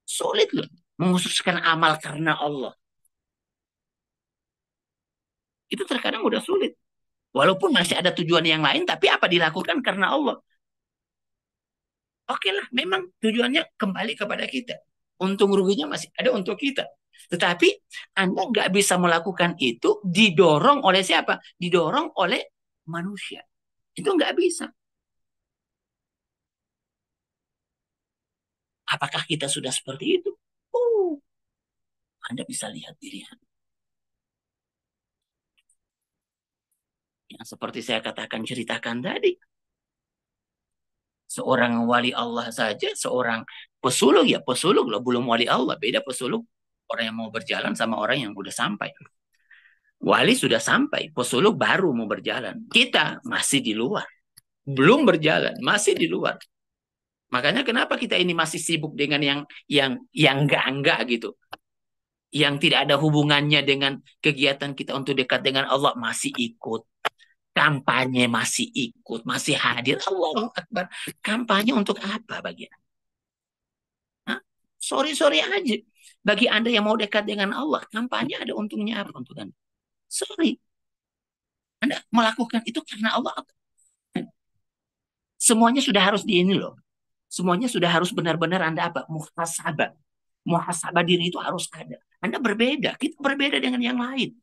Sulit loh. Menghususkan amal karena Allah. Itu terkadang udah sulit. Walaupun masih ada tujuan yang lain, tapi apa dilakukan karena Allah? Oke lah, memang tujuannya kembali kepada kita. Untung ruginya masih ada untuk kita. Tetapi Anda nggak bisa melakukan itu didorong oleh siapa? Didorong oleh manusia. Itu nggak bisa. Apakah kita sudah seperti itu? Oh, Anda bisa lihat diri Anda. Yang seperti saya katakan ceritakan tadi. Seorang wali Allah saja, seorang pesuluk ya pesuluk loh, belum wali Allah. Beda pesuluk orang yang mau berjalan sama orang yang udah sampai. Wali sudah sampai, pesuluk baru mau berjalan. Kita masih di luar, belum berjalan, masih di luar. Makanya kenapa kita ini masih sibuk dengan yang enggak gitu. Yang tidak ada hubungannya dengan kegiatan kita untuk dekat dengan Allah masih ikut. Kampanye masih ikut, masih hadir. Allahu Akbar. Kampanye untuk apa bagi Anda? Sorry aja. Bagi Anda yang mau dekat dengan Allah, kampanye ada untungnya apa untuk Anda? Sorry. Anda melakukan itu karena Allah. Semuanya sudah harus di ini loh. Semuanya sudah harus benar-benar Anda apa? Muhasabah. Muhasabah diri itu harus ada. Anda berbeda. Kita berbeda dengan yang lain.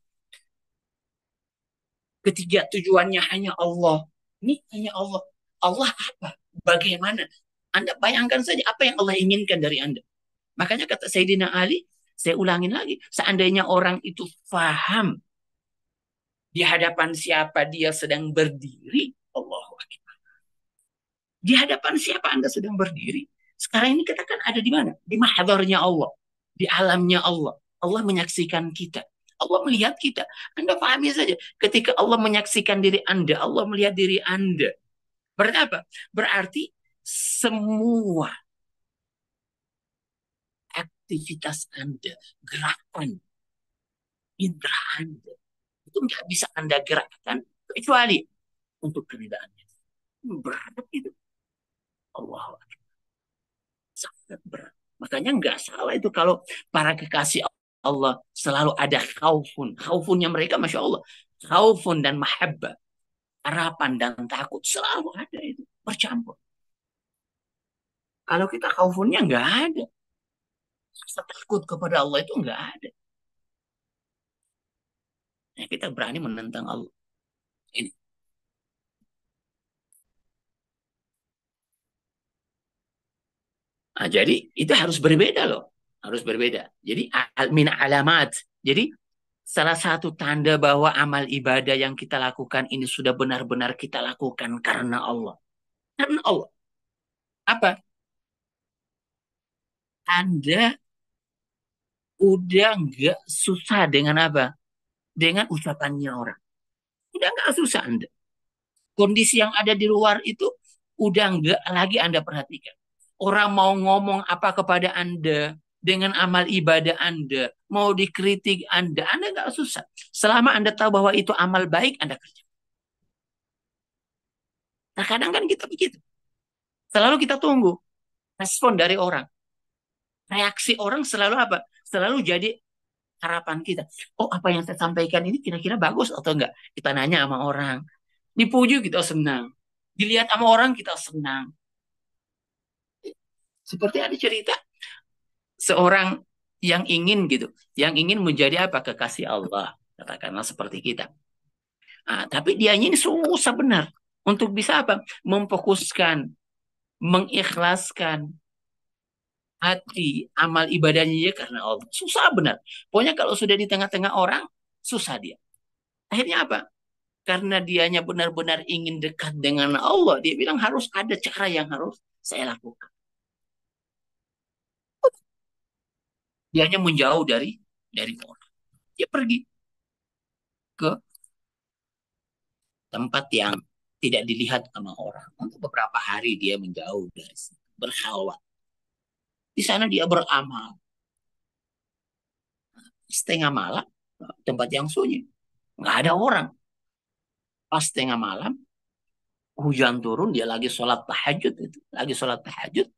Ketiga tujuannya hanya Allah. Ini hanya Allah. Allah apa? Bagaimana? Anda bayangkan saja apa yang Allah inginkan dari Anda. Makanya kata Sayyidina Ali, saya ulangin lagi. Seandainya orang itu faham di hadapan siapa dia sedang berdiri, Allah. Di hadapan siapa Anda sedang berdiri? Sekarang ini kita kan ada di mana? Di mahadharnya Allah. Di alamnya Allah. Allah menyaksikan kita. Allah melihat kita. Anda pahami saja. Ketika Allah menyaksikan diri Anda, Allah melihat diri Anda. Berarti apa? Berarti semua aktivitas Anda, gerakan, indera Anda, itu nggak bisa Anda gerakkan kecuali untuk keridhaannya. Berat itu. Allah sangat berat. Makanya nggak salah itu kalau para kekasih Allah selalu ada khaufun. Khaufunnya mereka Masya Allah. Khaufun dan mahabbah. Harapan dan takut selalu ada itu. Bercampur. Kalau kita khaufunnya nggak ada. Rasa takut kepada Allah itu nggak ada. Nah, kita berani menentang Allah. Ini. Nah, jadi itu harus berbeda loh. Harus berbeda. Jadi min alamat. Jadi salah satu tanda bahwa amal ibadah yang kita lakukan ini sudah benar-benar kita lakukan karena Allah. Karena Allah. Apa? Anda udah nggak susah dengan apa? Dengan ucapannya orang. Udah nggak susah Anda. Kondisi yang ada di luar itu udah nggak lagi Anda perhatikan. Orang mau ngomong apa kepada Anda dengan amal ibadah Anda, mau dikritik Anda nggak susah. Selama Anda tahu bahwa itu amal baik, Anda kerja. Nah, kadang kan kita begitu. Selalu kita tunggu respon dari orang. Reaksi orang selalu apa? Selalu jadi harapan kita. Oh, apa yang saya sampaikan ini kira-kira bagus atau enggak? Kita nanya sama orang. Dipuji kita senang. Dilihat sama orang kita senang. Seperti ada cerita seorang yang ingin gitu, yang ingin menjadi apa? Kekasih Allah. Katakanlah seperti kita. Tapi dia ini susah benar untuk bisa apa? Memfokuskan, mengikhlaskan hati, amal ibadahnya dia karena Allah. Susah benar. Pokoknya kalau sudah di tengah-tengah orang, susah dia. Akhirnya apa? Karena dianya benar-benar ingin dekat dengan Allah, dia bilang harus ada cara yang harus saya lakukan. Dia hanya menjauh dari orang. Dia pergi ke tempat yang tidak dilihat sama orang. Untuk beberapa hari dia menjauh dari situ, berhalwat. Di sana dia beramal. Setengah malam, tempat yang sunyi. Nggak ada orang. Pas setengah malam, hujan turun, dia lagi sholat tahajud. Itu. Lagi sholat tahajud.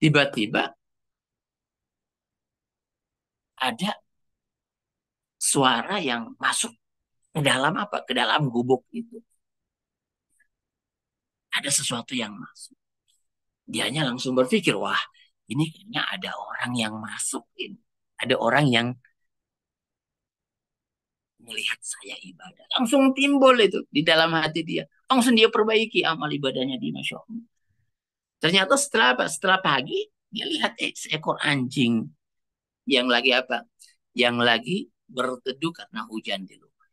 Tiba-tiba ada suara yang masuk ke dalam apa? Ke dalam gubuk itu. Ada sesuatu yang masuk. Dianya langsung berpikir, wah ini kayaknya ada orang yang masuk ini. Ada orang yang melihat saya ibadah. Langsung timbul itu di dalam hati dia. Langsung dia perbaiki amal ibadahnya di Masya Allah. Ternyata setelah apa? Setelah pagi, dia lihat seekor anjing yang lagi apa? Yang lagi berteduh karena hujan di luar.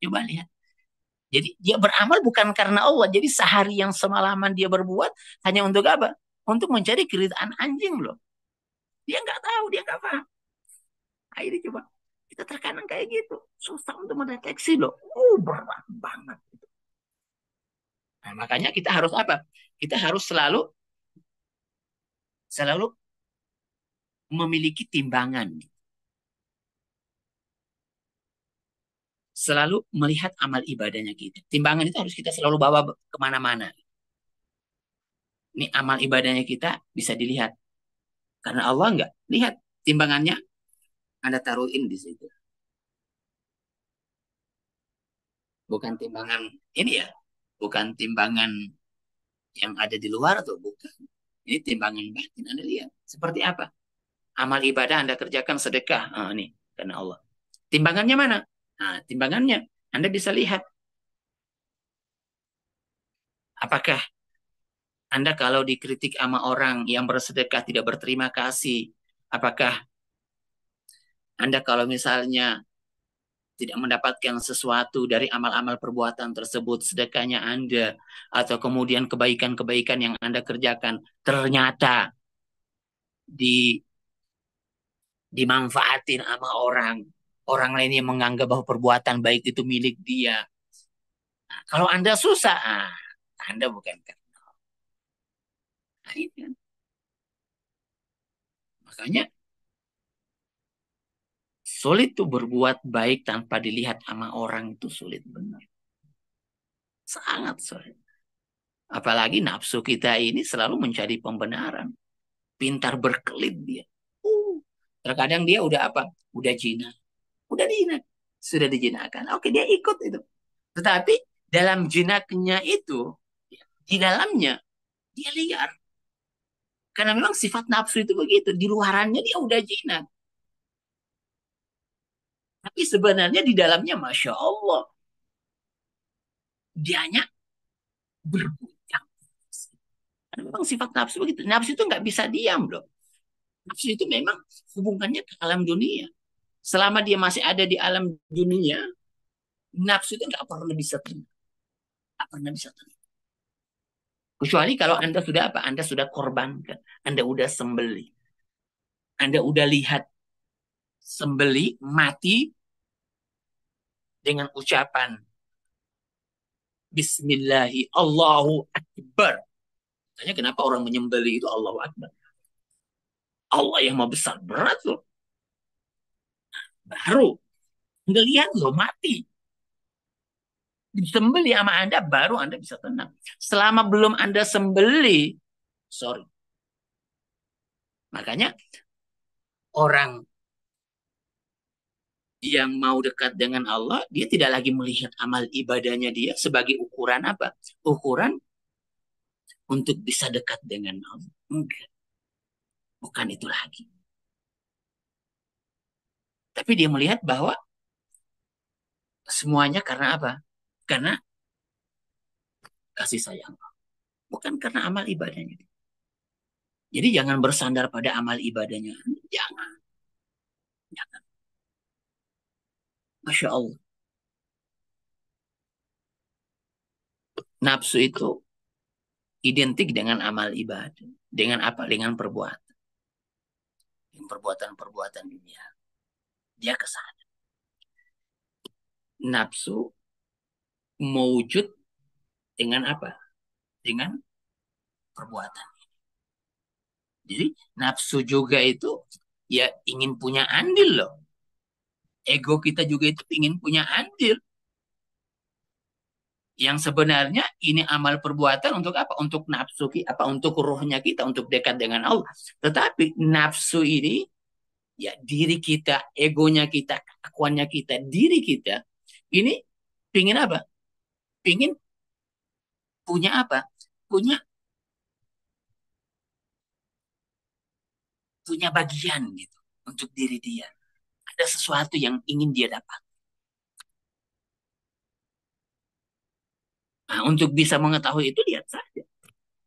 Coba lihat. Jadi dia beramal bukan karena Allah. Jadi sehari yang semalaman dia berbuat hanya untuk apa? Untuk mencari keridhaan anjing loh. Dia nggak tahu, dia nggak paham. Nah, ini coba. Kita terkadang kayak gitu. Susah untuk mendeteksi loh. Berat banget. Nah, makanya kita harus apa? Kita harus selalu selalu memiliki timbangan. Selalu melihat amal ibadahnya kita. Timbangan itu harus kita selalu bawa kemana-mana. Ini amal ibadahnya kita bisa dilihat. Karena Allah enggak. Lihat timbangannya Anda taruhin di situ. Bukan timbangan ini ya. Bukan timbangan yang ada di luar tuh. Bukan. Ini timbangan batin. Anda lihat. Seperti apa? Amal ibadah Anda kerjakan sedekah. Ah, ini. Karena Allah. Timbangannya mana? Nah, timbangannya. Anda bisa lihat. Apakah Anda kalau dikritik sama orang yang bersedekah tidak berterima kasih, apakah Anda kalau misalnya tidak mendapatkan sesuatu dari amal-amal perbuatan tersebut, sedekahnya Anda, atau kemudian kebaikan-kebaikan yang Anda kerjakan, ternyata di, dimanfaatin sama orang, orang lain yang menganggap bahwa perbuatan baik itu milik dia. Nah, kalau Anda susah, Anda bukan kan. Nah, ini kan. Makanya sulit tuh berbuat baik tanpa dilihat sama orang itu sulit benar. Sangat sulit. Apalagi nafsu kita ini selalu mencari pembenaran. Pintar berkelit dia. Uh, Terkadang dia udah apa? Udah jinak. Udah jinak. Sudah dijinakkan. Oke, dia ikut itu. Tetapi dalam jinaknya itu, di dalamnya, dia liar. Karena memang sifat nafsu itu begitu. Di luarannya dia udah jinak. Tapi sebenarnya di dalamnya, Masya Allah. Dianya berbuncang. Karena memang sifat nafsu begitu. Nafsu itu nggak bisa diam loh. Nafsu itu memang hubungannya ke alam dunia. Selama dia masih ada di alam dunia, nafsu itu nggak pernah bisa tenang. Nggak pernah bisa tenang. Kecuali kalau Anda sudah apa? Anda sudah korbankan. Anda udah sembeli. Anda udah lihat sembeli mati dengan ucapan Bismillahi Allahu Akbar. Tanya kenapa orang menyembeli itu Allahu Akbar. Allah yang maha besar. Berat loh. Baru. Anda lihat loh mati. Disembeli sama Anda baru Anda bisa tenang. Selama belum Anda sembeli, sorry. Makanya orang yang mau dekat dengan Allah, dia tidak lagi melihat amal ibadahnya dia sebagai ukuran apa? Ukuran untuk bisa dekat dengan Allah. Enggak, bukan itu lagi. Tapi dia melihat bahwa semuanya karena apa? Karena kasih sayang. Bukan karena amal ibadahnya. Jadi jangan bersandar pada amal ibadahnya. Jangan. Jangan. Masya Allah. Nafsu itu identik dengan amal ibadah. Dengan apa? Dengan perbuatan. Dengan perbuatan-perbuatan dunia. Dia ke sana. Nafsu mewujud dengan apa? Dengan perbuatan. Jadi nafsu juga itu ya ingin punya andil loh. Ego kita juga itu ingin punya andil. Yang sebenarnya ini amal perbuatan untuk apa? Untuk nafsu kita, apa? Untuk rohnya kita, untuk dekat dengan Allah. Tetapi nafsu ini ya diri kita, egonya kita, keakuannya kita, diri kita ini pingin apa? Pingin punya apa? Punya punya bagian gitu untuk diri dia. Ada sesuatu yang ingin dia dapat. Nah, untuk bisa mengetahui itu lihat saja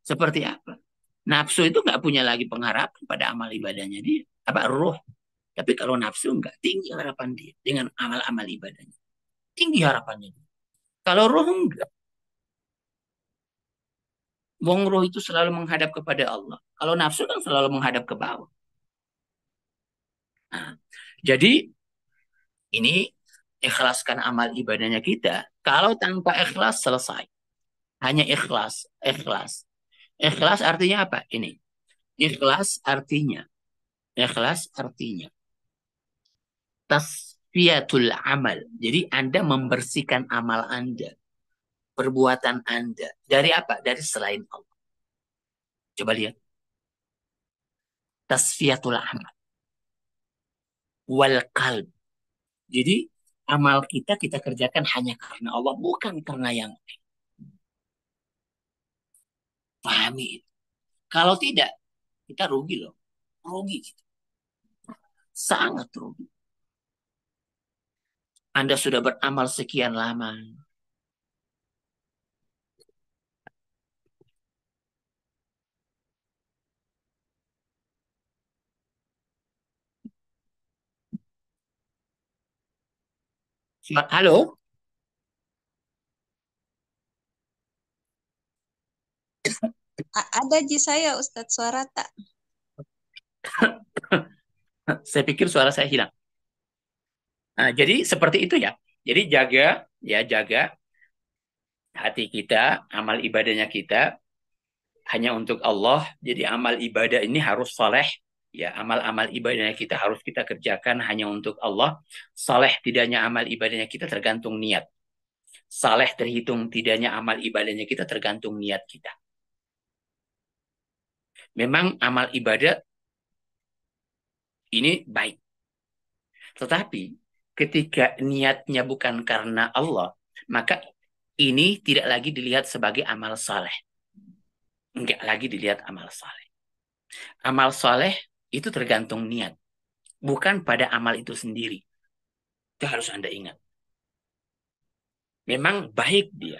seperti apa. Nafsu itu nggak punya lagi pengharapan pada amal ibadahnya dia, apa roh. Tapi kalau nafsu nggak tinggi harapan dia dengan amal-amal ibadahnya, tinggi harapannya dia. Kalau roh enggak, wong roh itu selalu menghadap kepada Allah. Kalau nafsu kan selalu menghadap ke bawah. Nah, jadi ini ikhlaskan amal ibadahnya kita. Kalau tanpa ikhlas selesai. Hanya ikhlas, ikhlas. Ikhlas artinya apa? Ini. Ikhlas artinya tasfiyatul amal. Jadi Anda membersihkan amal Anda, perbuatan Anda. Dari apa? Dari selain Allah. Coba lihat. Tasfiyatul amal. Wal qalb. Jadi amal kita kerjakan hanya karena Allah, bukan karena yang pahami itu. Kalau tidak, kita rugi loh. Rugi. Sangat rugi. Anda sudah beramal sekian lama. Halo? Ada Ji saya Ustadz suara tak? Saya pikir suara saya hilang. Nah, jadi seperti itu ya. Jadi jaga hati kita, amal ibadahnya kita hanya untuk Allah. Jadi amal ibadah ini harus saleh. Ya, amal-amal ibadahnya kita harus kita kerjakan hanya untuk Allah. Saleh tidaknya amal ibadahnya kita tergantung niat. Saleh terhitung tidaknya amal ibadahnya kita tergantung niat kita. Memang amal ibadah ini baik. Tetapi ketika niatnya bukan karena Allah, maka ini tidak lagi dilihat sebagai amal saleh. Enggak lagi dilihat amal saleh. Amal saleh itu tergantung niat. Bukan pada amal itu sendiri. Itu harus Anda ingat. Memang baik dia.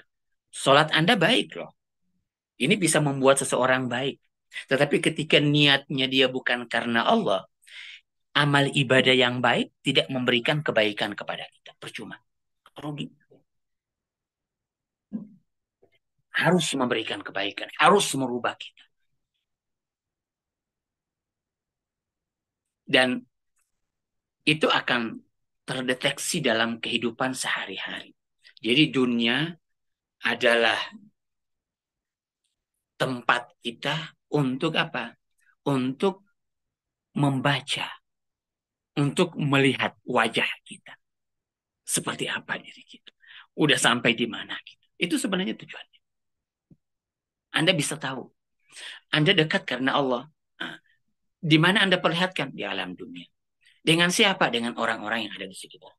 Sholat Anda baik loh. Ini bisa membuat seseorang baik. Tetapi ketika niatnya dia bukan karena Allah, amal ibadah yang baik tidak memberikan kebaikan kepada kita. Percuma. Rugi. Harus memberikan kebaikan. Harus merubah kita. Dan itu akan terdeteksi dalam kehidupan sehari-hari. Jadi dunia adalah tempat kita untuk apa? Untuk membaca, untuk melihat wajah kita. Seperti apa diri kita. Udah sampai di mana kita. Itu sebenarnya tujuannya. Anda bisa tahu. Anda dekat karena Allah. Nah, di mana Anda perlihatkan? Di alam dunia. Dengan siapa? Dengan orang-orang yang ada di sekitar.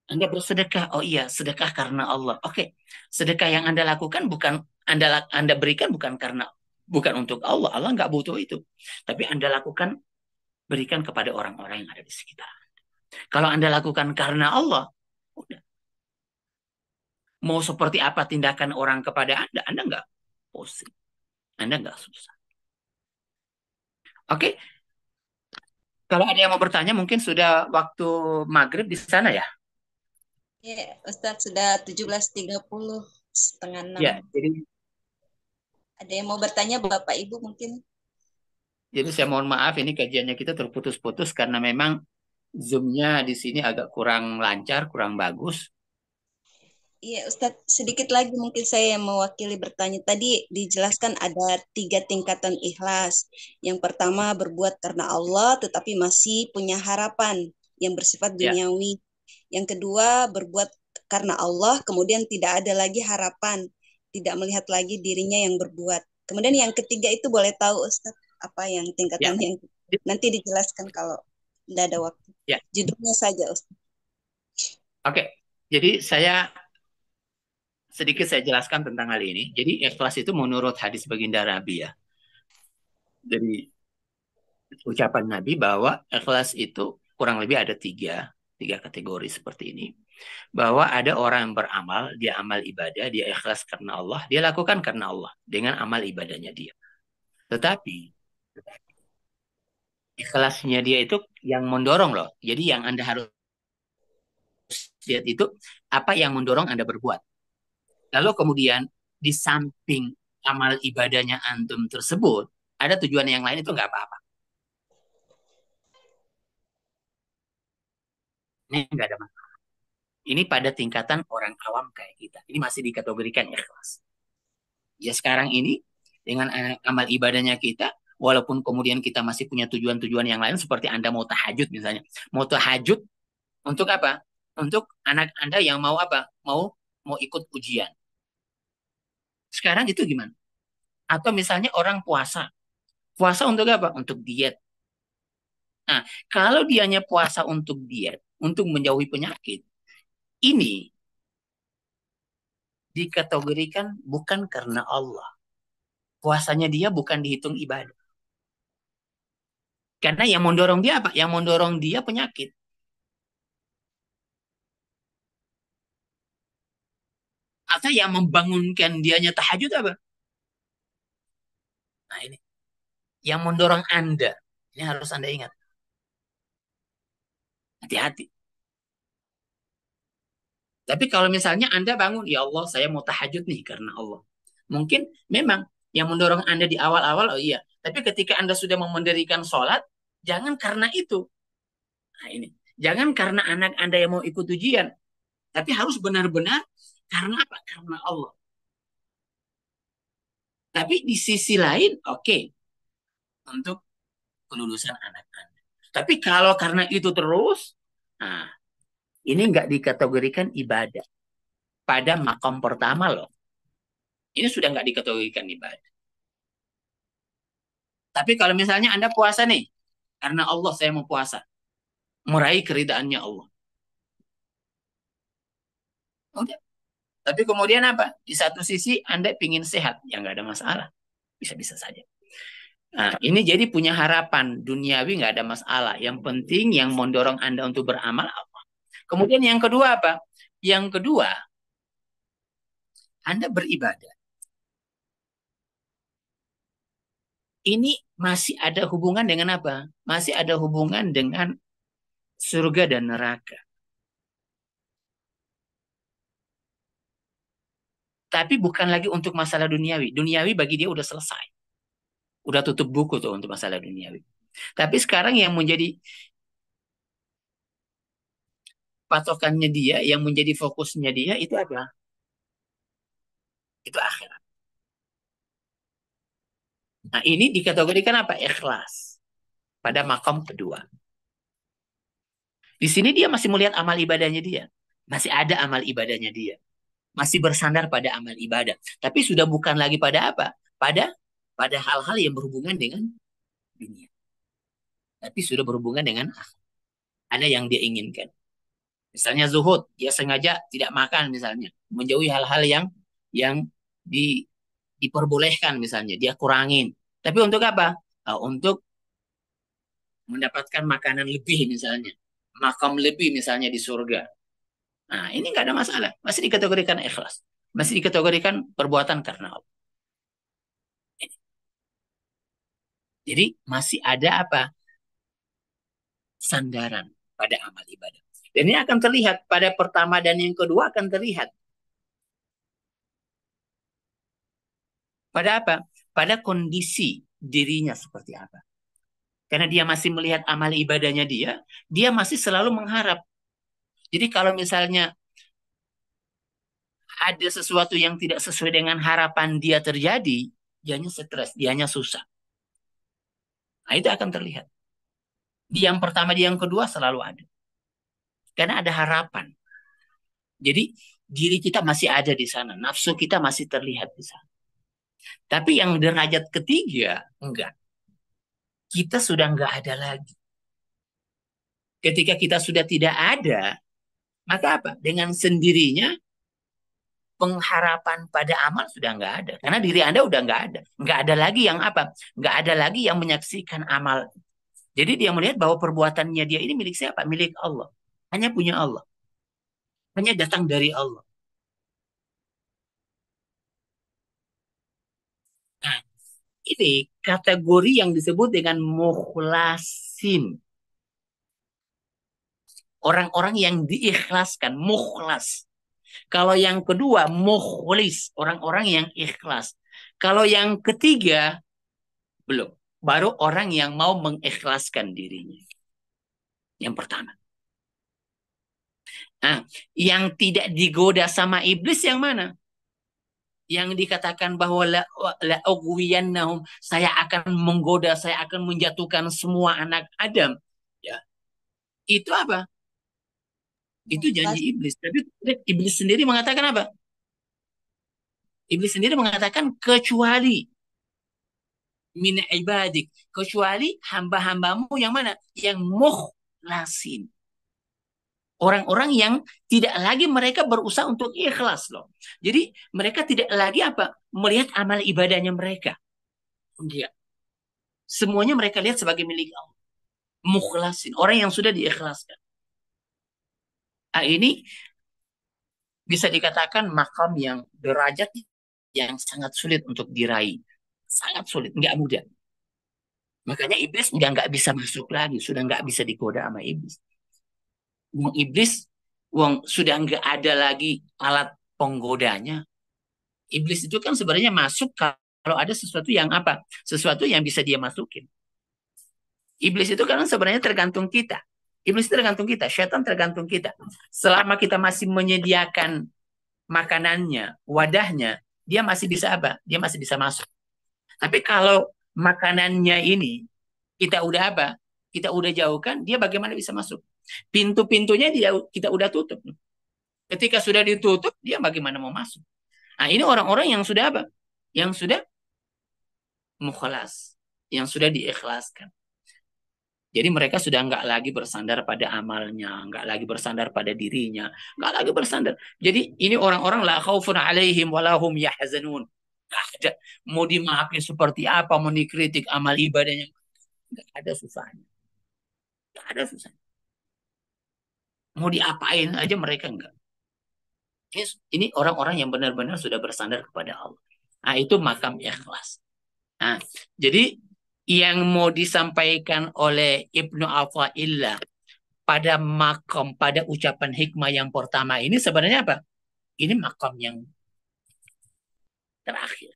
Anda bersedekah. Oh iya, sedekah karena Allah. Oke. Sedekah yang Anda lakukan bukan Anda berikan bukan untuk Allah. Allah nggak butuh itu. Tapi Anda lakukan berikan kepada orang-orang yang ada di sekitar. Kalau Anda lakukan karena Allah, udah. Mau seperti apa tindakan orang kepada Anda nggak pusing. Anda nggak susah. Oke, kalau ada yang mau bertanya, mungkin sudah waktu maghrib di sana ya. Ya, Ustadz sudah 17.30 setengah 6. Ya, jadi Ada yang mau bertanya Bapak Ibu mungkin? Jadi saya mohon maaf ini kajiannya kita terputus-putus karena memang Zoom-nya di sini agak kurang lancar, kurang bagus. Iya, Ustadz, sedikit lagi mungkin saya yang mewakili bertanya. Tadi dijelaskan ada 3 tingkatan ikhlas. Yang pertama berbuat karena Allah, tetapi masih punya harapan yang bersifat Ya, duniawi. Yang kedua berbuat karena Allah, kemudian tidak ada lagi harapan, tidak melihat lagi dirinya yang berbuat. Kemudian yang ketiga itu boleh tahu Ustadz, apa yang ya, tingkatan yang nanti dijelaskan kalau tidak ada waktu. ya. Judulnya saja Ustadz. Oke. Jadi sedikit saya jelaskan tentang hal ini. Jadi ikhlas itu menurut hadis baginda Nabi ya. Jadi ucapan Nabi bahwa ikhlas itu kurang lebih ada tiga kategori seperti ini. Bahwa ada orang yang beramal, dia amal ibadah, dia ikhlas karena Allah, dia lakukan karena Allah dengan amal ibadahnya dia. Tetapi ikhlasnya dia itu yang mendorong loh. Jadi yang Anda harus lihat itu apa yang mendorong Anda berbuat. Lalu kemudian di samping amal ibadahnya antum tersebut, ada tujuan yang lain itu nggak apa-apa. Ini nggak ada masalah. Ini pada tingkatan orang awam kayak kita. Ini masih dikategorikan ikhlas. Ya sekarang ini dengan amal ibadahnya kita, walaupun kemudian kita masih punya tujuan-tujuan yang lain seperti Anda mau tahajud misalnya. Mau tahajud untuk apa? Untuk anak Anda yang mau apa? Mau ikut ujian. Sekarang itu gimana? Atau misalnya orang puasa. Puasa untuk apa? Untuk diet. Nah, kalau dianya puasa untuk diet, untuk menjauhi penyakit, ini dikategorikan bukan karena Allah. Puasanya dia bukan dihitung ibadah. Karena yang mendorong dia apa? Yang mendorong dia penyakit. Atau yang membangunkan dianya tahajud apa? Nah ini. Yang mendorong Anda. Ini harus Anda ingat. Hati-hati. Tapi kalau misalnya Anda bangun, ya Allah saya mau tahajud nih karena Allah. Mungkin memang yang mendorong Anda di awal-awal, oh iya. Tapi ketika Anda sudah mendirikan sholat, jangan karena itu. Nah ini. Jangan karena anak Anda yang mau ikut ujian. Tapi harus benar-benar karena apa? Karena Allah. Tapi di sisi lain, oke. Untuk kelulusan anak Anda. Tapi kalau karena itu terus, nah ini nggak dikategorikan ibadah. Pada makom pertama loh. Ini sudah nggak dikategorikan ibadah. Tapi kalau misalnya Anda puasa nih, karena Allah saya mau puasa, meraih keridaannya Allah. Udah. Tapi kemudian apa? Di satu sisi Anda ingin sehat, ya nggak ada masalah. Bisa-bisa saja. Nah, ini jadi punya harapan duniawi nggak ada masalah. Yang penting yang mendorong Anda untuk beramal Allah. Kemudian yang kedua apa? Yang kedua, Anda beribadah. Ini masih ada hubungan dengan apa? Masih ada hubungan dengan surga dan neraka. Tapi bukan lagi untuk masalah duniawi. Duniawi bagi dia udah selesai. Udah tutup buku tuh untuk masalah duniawi. Tapi sekarang yang menjadi patokannya dia, yang menjadi fokusnya dia itu apa? Itu akhirat. Nah ini dikategorikan apa? Ikhlas. Pada makam kedua. Di sini dia masih melihat amal ibadahnya dia. Masih ada amal ibadahnya dia. Masih bersandar pada amal ibadah. Tapi sudah bukan lagi pada apa? Pada hal-hal yang berhubungan dengan dunia. Tapi sudah berhubungan dengan ada yang dia inginkan. Misalnya zuhud, dia sengaja tidak makan misalnya, menjauhi hal-hal yang di, diperbolehkan misalnya, dia kurangin. Tapi untuk apa? Untuk mendapatkan makanan lebih misalnya, makam lebih misalnya di surga. Nah, ini nggak ada masalah, masih dikategorikan ikhlas, masih dikategorikan perbuatan karena Allah. Jadi masih ada apa? Sandaran pada amal ibadah. Dan ini akan terlihat pada pertama dan yang kedua akan terlihat. Pada apa? pada kondisi dirinya seperti apa. Karena dia masih melihat amal ibadahnya dia masih selalu mengharap. Jadi kalau misalnya ada sesuatu yang tidak sesuai dengan harapan dia terjadi, dianya stres, dianya susah. Nah, itu akan terlihat. Di yang pertama, di yang kedua selalu ada. Karena ada harapan. Jadi diri kita masih ada di sana, nafsu kita masih terlihat di sana. Tapi yang derajat ketiga, enggak. Kita sudah enggak ada lagi. Ketika kita sudah tidak ada, maka apa? Dengan sendirinya pengharapan pada amal sudah enggak ada. Karena diri Anda udah enggak ada. Enggak ada lagi yang apa? Enggak ada lagi yang menyaksikan amal. Jadi dia melihat bahwa perbuatannya dia ini milik siapa? Milik Allah. Hanya punya Allah. Hanya datang dari Allah. Nah, ini kategori yang disebut dengan mukhlasin. Orang-orang yang diikhlaskan, mukhlas. Kalau yang kedua, mukhlis. Orang-orang yang ikhlas. Kalau yang ketiga, belum. Baru orang yang mau mengikhlaskan dirinya. Yang pertama. Nah, yang tidak digoda sama iblis yang mana? Yang dikatakan bahwa la ughwiyannahum, saya akan menggoda, saya akan menjatuhkan semua anak Adam. Ya, itu apa? Itu janji Mukhlas. iblis. Tapi iblis sendiri mengatakan apa? Iblis sendiri mengatakan kecuali min ibadik, kecuali hamba-hambamu yang mana? Yang mukhlasin. Orang-orang yang tidak lagi mereka berusaha untuk ikhlas loh. Jadi mereka tidak lagi apa? Melihat amal ibadahnya mereka. Dia. Semuanya mereka lihat sebagai milik Allah. Mukhlasin. Orang yang sudah diikhlaskan. Nah, ini bisa dikatakan makam yang derajat yang sangat sulit untuk diraih. Sangat sulit, nggak mudah. Makanya iblis udah nggak bisa masuk lagi, sudah nggak bisa digoda sama iblis. Wong iblis, wong sudah nggak ada lagi alat penggodanya. Iblis itu kan sebenarnya masuk kalau ada sesuatu yang apa, sesuatu yang bisa dia masukin. Iblis itu kan sebenarnya tergantung kita. Iblis itu tergantung kita, syaitan tergantung kita. Selama kita masih menyediakan makanannya, wadahnya, dia masih bisa apa? Dia masih bisa masuk. Tapi kalau makanannya ini kita udah apa? Kita udah jauhkan, dia bagaimana bisa masuk? Pintu-pintunya kita udah tutup. Ketika sudah ditutup, dia bagaimana mau masuk? Nah, ini orang-orang yang sudah apa? Yang sudah mukhalas, yang sudah diikhlaskan. Jadi mereka sudah nggak lagi bersandar pada amalnya, nggak lagi bersandar pada dirinya, nggak lagi bersandar. Jadi ini orang-orang la khaufun alaihim walahum yahzanun. Nggak ada. Mau dimaki seperti apa, mau dikritik amal ibadahnya, nggak ada susahnya. Nggak ada susahnya. Mau diapain aja mereka nggak. Ini orang-orang yang benar-benar sudah bersandar kepada Allah. Nah, itu makam ikhlas. Nah, jadi yang mau disampaikan oleh Ibnu Athaillah pada makam, pada ucapan hikmah yang pertama ini sebenarnya apa? Ini makam yang terakhir.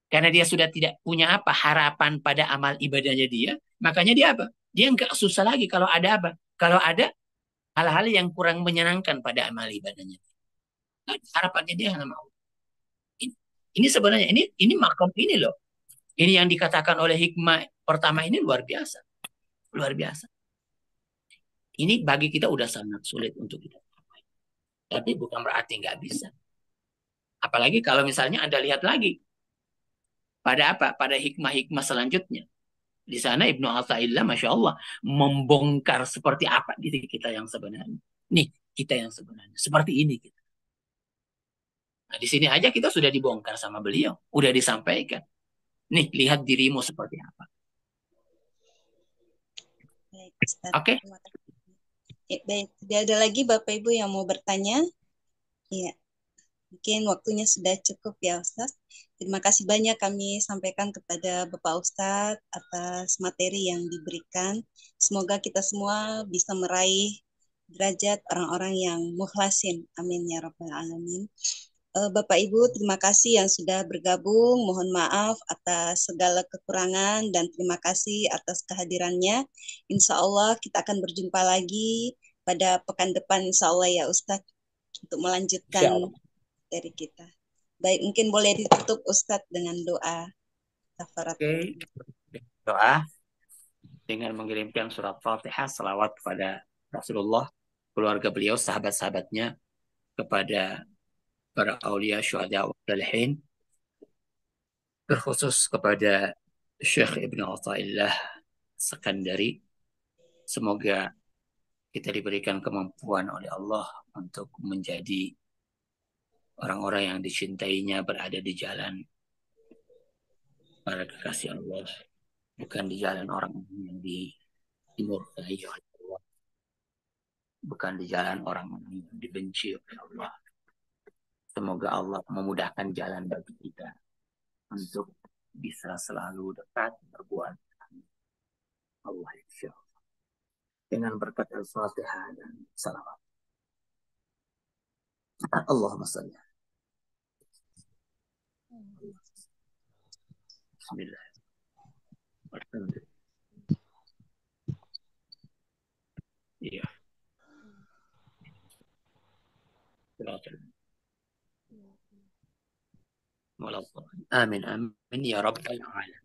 Karena dia sudah tidak punya apa harapan pada amal ibadahnya dia, makanya dia apa? Dia nggak susah lagi kalau ada apa? Kalau ada hal-hal yang kurang menyenangkan pada amal ibadahnya. Nah, harapannya dia sama Allah. Ini, ini sebenarnya ini makam ini loh. Ini yang dikatakan oleh hikmah pertama ini luar biasa. Luar biasa. Ini bagi kita udah sangat sulit untuk kita. Tapi bukan berarti nggak bisa. Apalagi kalau misalnya Anda lihat lagi pada apa? Pada hikmah-hikmah selanjutnya. Di sana Ibnu Athaillah, Masya Allah, membongkar seperti apa diri kita yang sebenarnya. Nih, kita yang sebenarnya. Seperti ini kita. Nah, di sini aja kita sudah dibongkar sama beliau. Udah disampaikan. Nih, lihat dirimu seperti apa. Baik, Ustaz. Oke? Terima kasih. Baik, tidak ada lagi Bapak Ibu yang mau bertanya? Iya. Mungkin waktunya sudah cukup ya Ustaz. Terima kasih banyak kami sampaikan kepada Bapak Ustadz atas materi yang diberikan. Semoga kita semua bisa meraih derajat orang-orang yang mukhlasin. Amin ya Rabbal Alamin. Bapak Ibu, terima kasih yang sudah bergabung. Mohon maaf atas segala kekurangan dan terima kasih atas kehadirannya. Insya Allah kita akan berjumpa lagi pada pekan depan, Insya Allah ya Ustadz, untuk melanjutkan Insya Allah. dari kita. Baik, mungkin boleh ditutup Ustadz dengan doa kafarat. Oke, doa dengan mengirimkan surat Fatihah, salawat kepada Rasulullah, keluarga beliau, sahabat-sahabatnya, kepada para aulia, syuhada, wa salihin, terkhusus kepada Syekh Ibnu Athaillah Sekandari. Semoga kita diberikan kemampuan oleh Allah untuk menjadi orang-orang yang dicintainya, berada di jalan para kekasih Allah, bukan di jalan orang yang dimurkai oleh Allah, bukan di jalan orang-orang yang dibenci oleh Allah. Semoga Allah memudahkan jalan bagi kita untuk bisa selalu dekat berbuat Allah, insya Allah, dengan berkat Al-Fatihah dan salawat. Allahumma salli. Bismillah. Iya. Amin amin ya rabbal alamin.